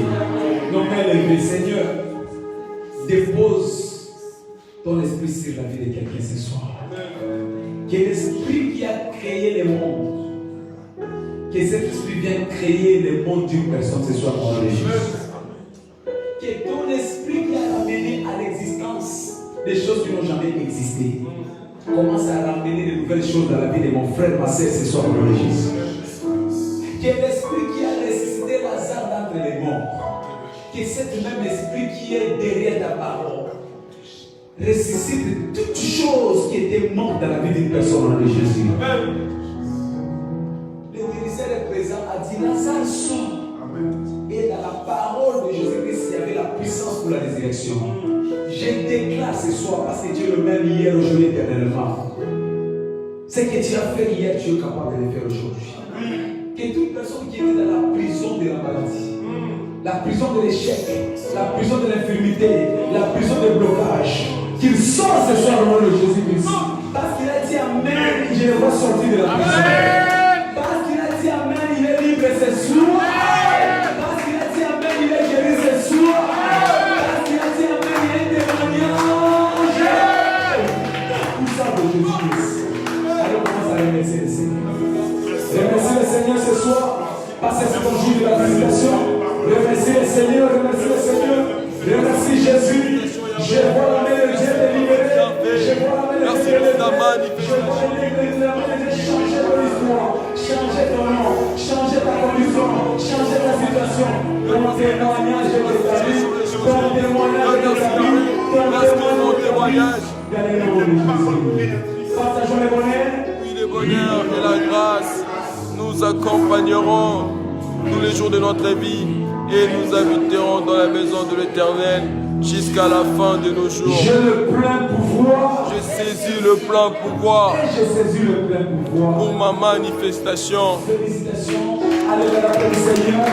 [SPEAKER 1] Nos mains levées, Seigneur, dépose ton esprit sur la vie de quelqu'un ce soir. Que l'esprit qui a créé le monde, que cet esprit vienne créer le monde d'une personne ce soir dans le Jésus. Que ton esprit qui a ramené à l'existence des choses qui n'ont jamais existé, commence à ramener de nouvelles choses dans la vie de mon frère, ma sœur, ce soir dans le Jésus. Que l'esprit qui a ressuscité Lazare d'entre les morts, que cet même esprit qui est derrière ta parole, ressuscite toutes choses qui étaient mortes dans la vie d'une personne dans le Jésus. Le ministère est présent, a dit Lazare sort. Et dans la parole de Jésus-Christ, il y avait la puissance pour la résurrection. Je déclare ce soir, parce que Dieu est le même hier, aujourd'hui, éternellement. Ce que tu as fait hier, tu es capable de le faire aujourd'hui. Que toute personne qui était dans la prison de la maladie, la prison de l'échec, la prison de l'infirmité, la prison de blocage, qu'il sorte ce soir au nom de Jésus-Christ. Parce qu'il a dit Amen, je le vois sortir de la prison. Parce qu'il a dit Amen, il est libre ce soir. Parce qu'il a dit Amen, il est guéri ce soir. Parce qu'il a dit Amen, il est témoignage. Tout ça de Jésus-Christ. Alors commence à remercier le Seigneur. Remercie le Seigneur ce soir. Parce que c'est ton jour de la visitation. Remercie le Seigneur, remercie le Seigneur. Remercie Jésus. Je vois la main de Dieu te libérer. Je vois la main de Dieu te libérer. Je vois la main de Dieu changer ton histoire, changer ton nom, changer ta condition, changer ta situation. Ton témoignage est établi. Ton témoignage est établi. Ton témoignage est établi. Partageons les bonheurs.
[SPEAKER 4] Oui, le bonheur et la grâce nous accompagneront tous les jours de notre vie et nous habiterons dans la maison de l'Éternel jusqu'à la fin de nos jours.
[SPEAKER 1] J'ai le plein pouvoir.
[SPEAKER 4] Je saisis le plein pouvoir
[SPEAKER 1] Et je saisis le plein pouvoir.
[SPEAKER 4] pour ma manifestation.
[SPEAKER 1] Félicitations. Allez vers la paix du Seigneur.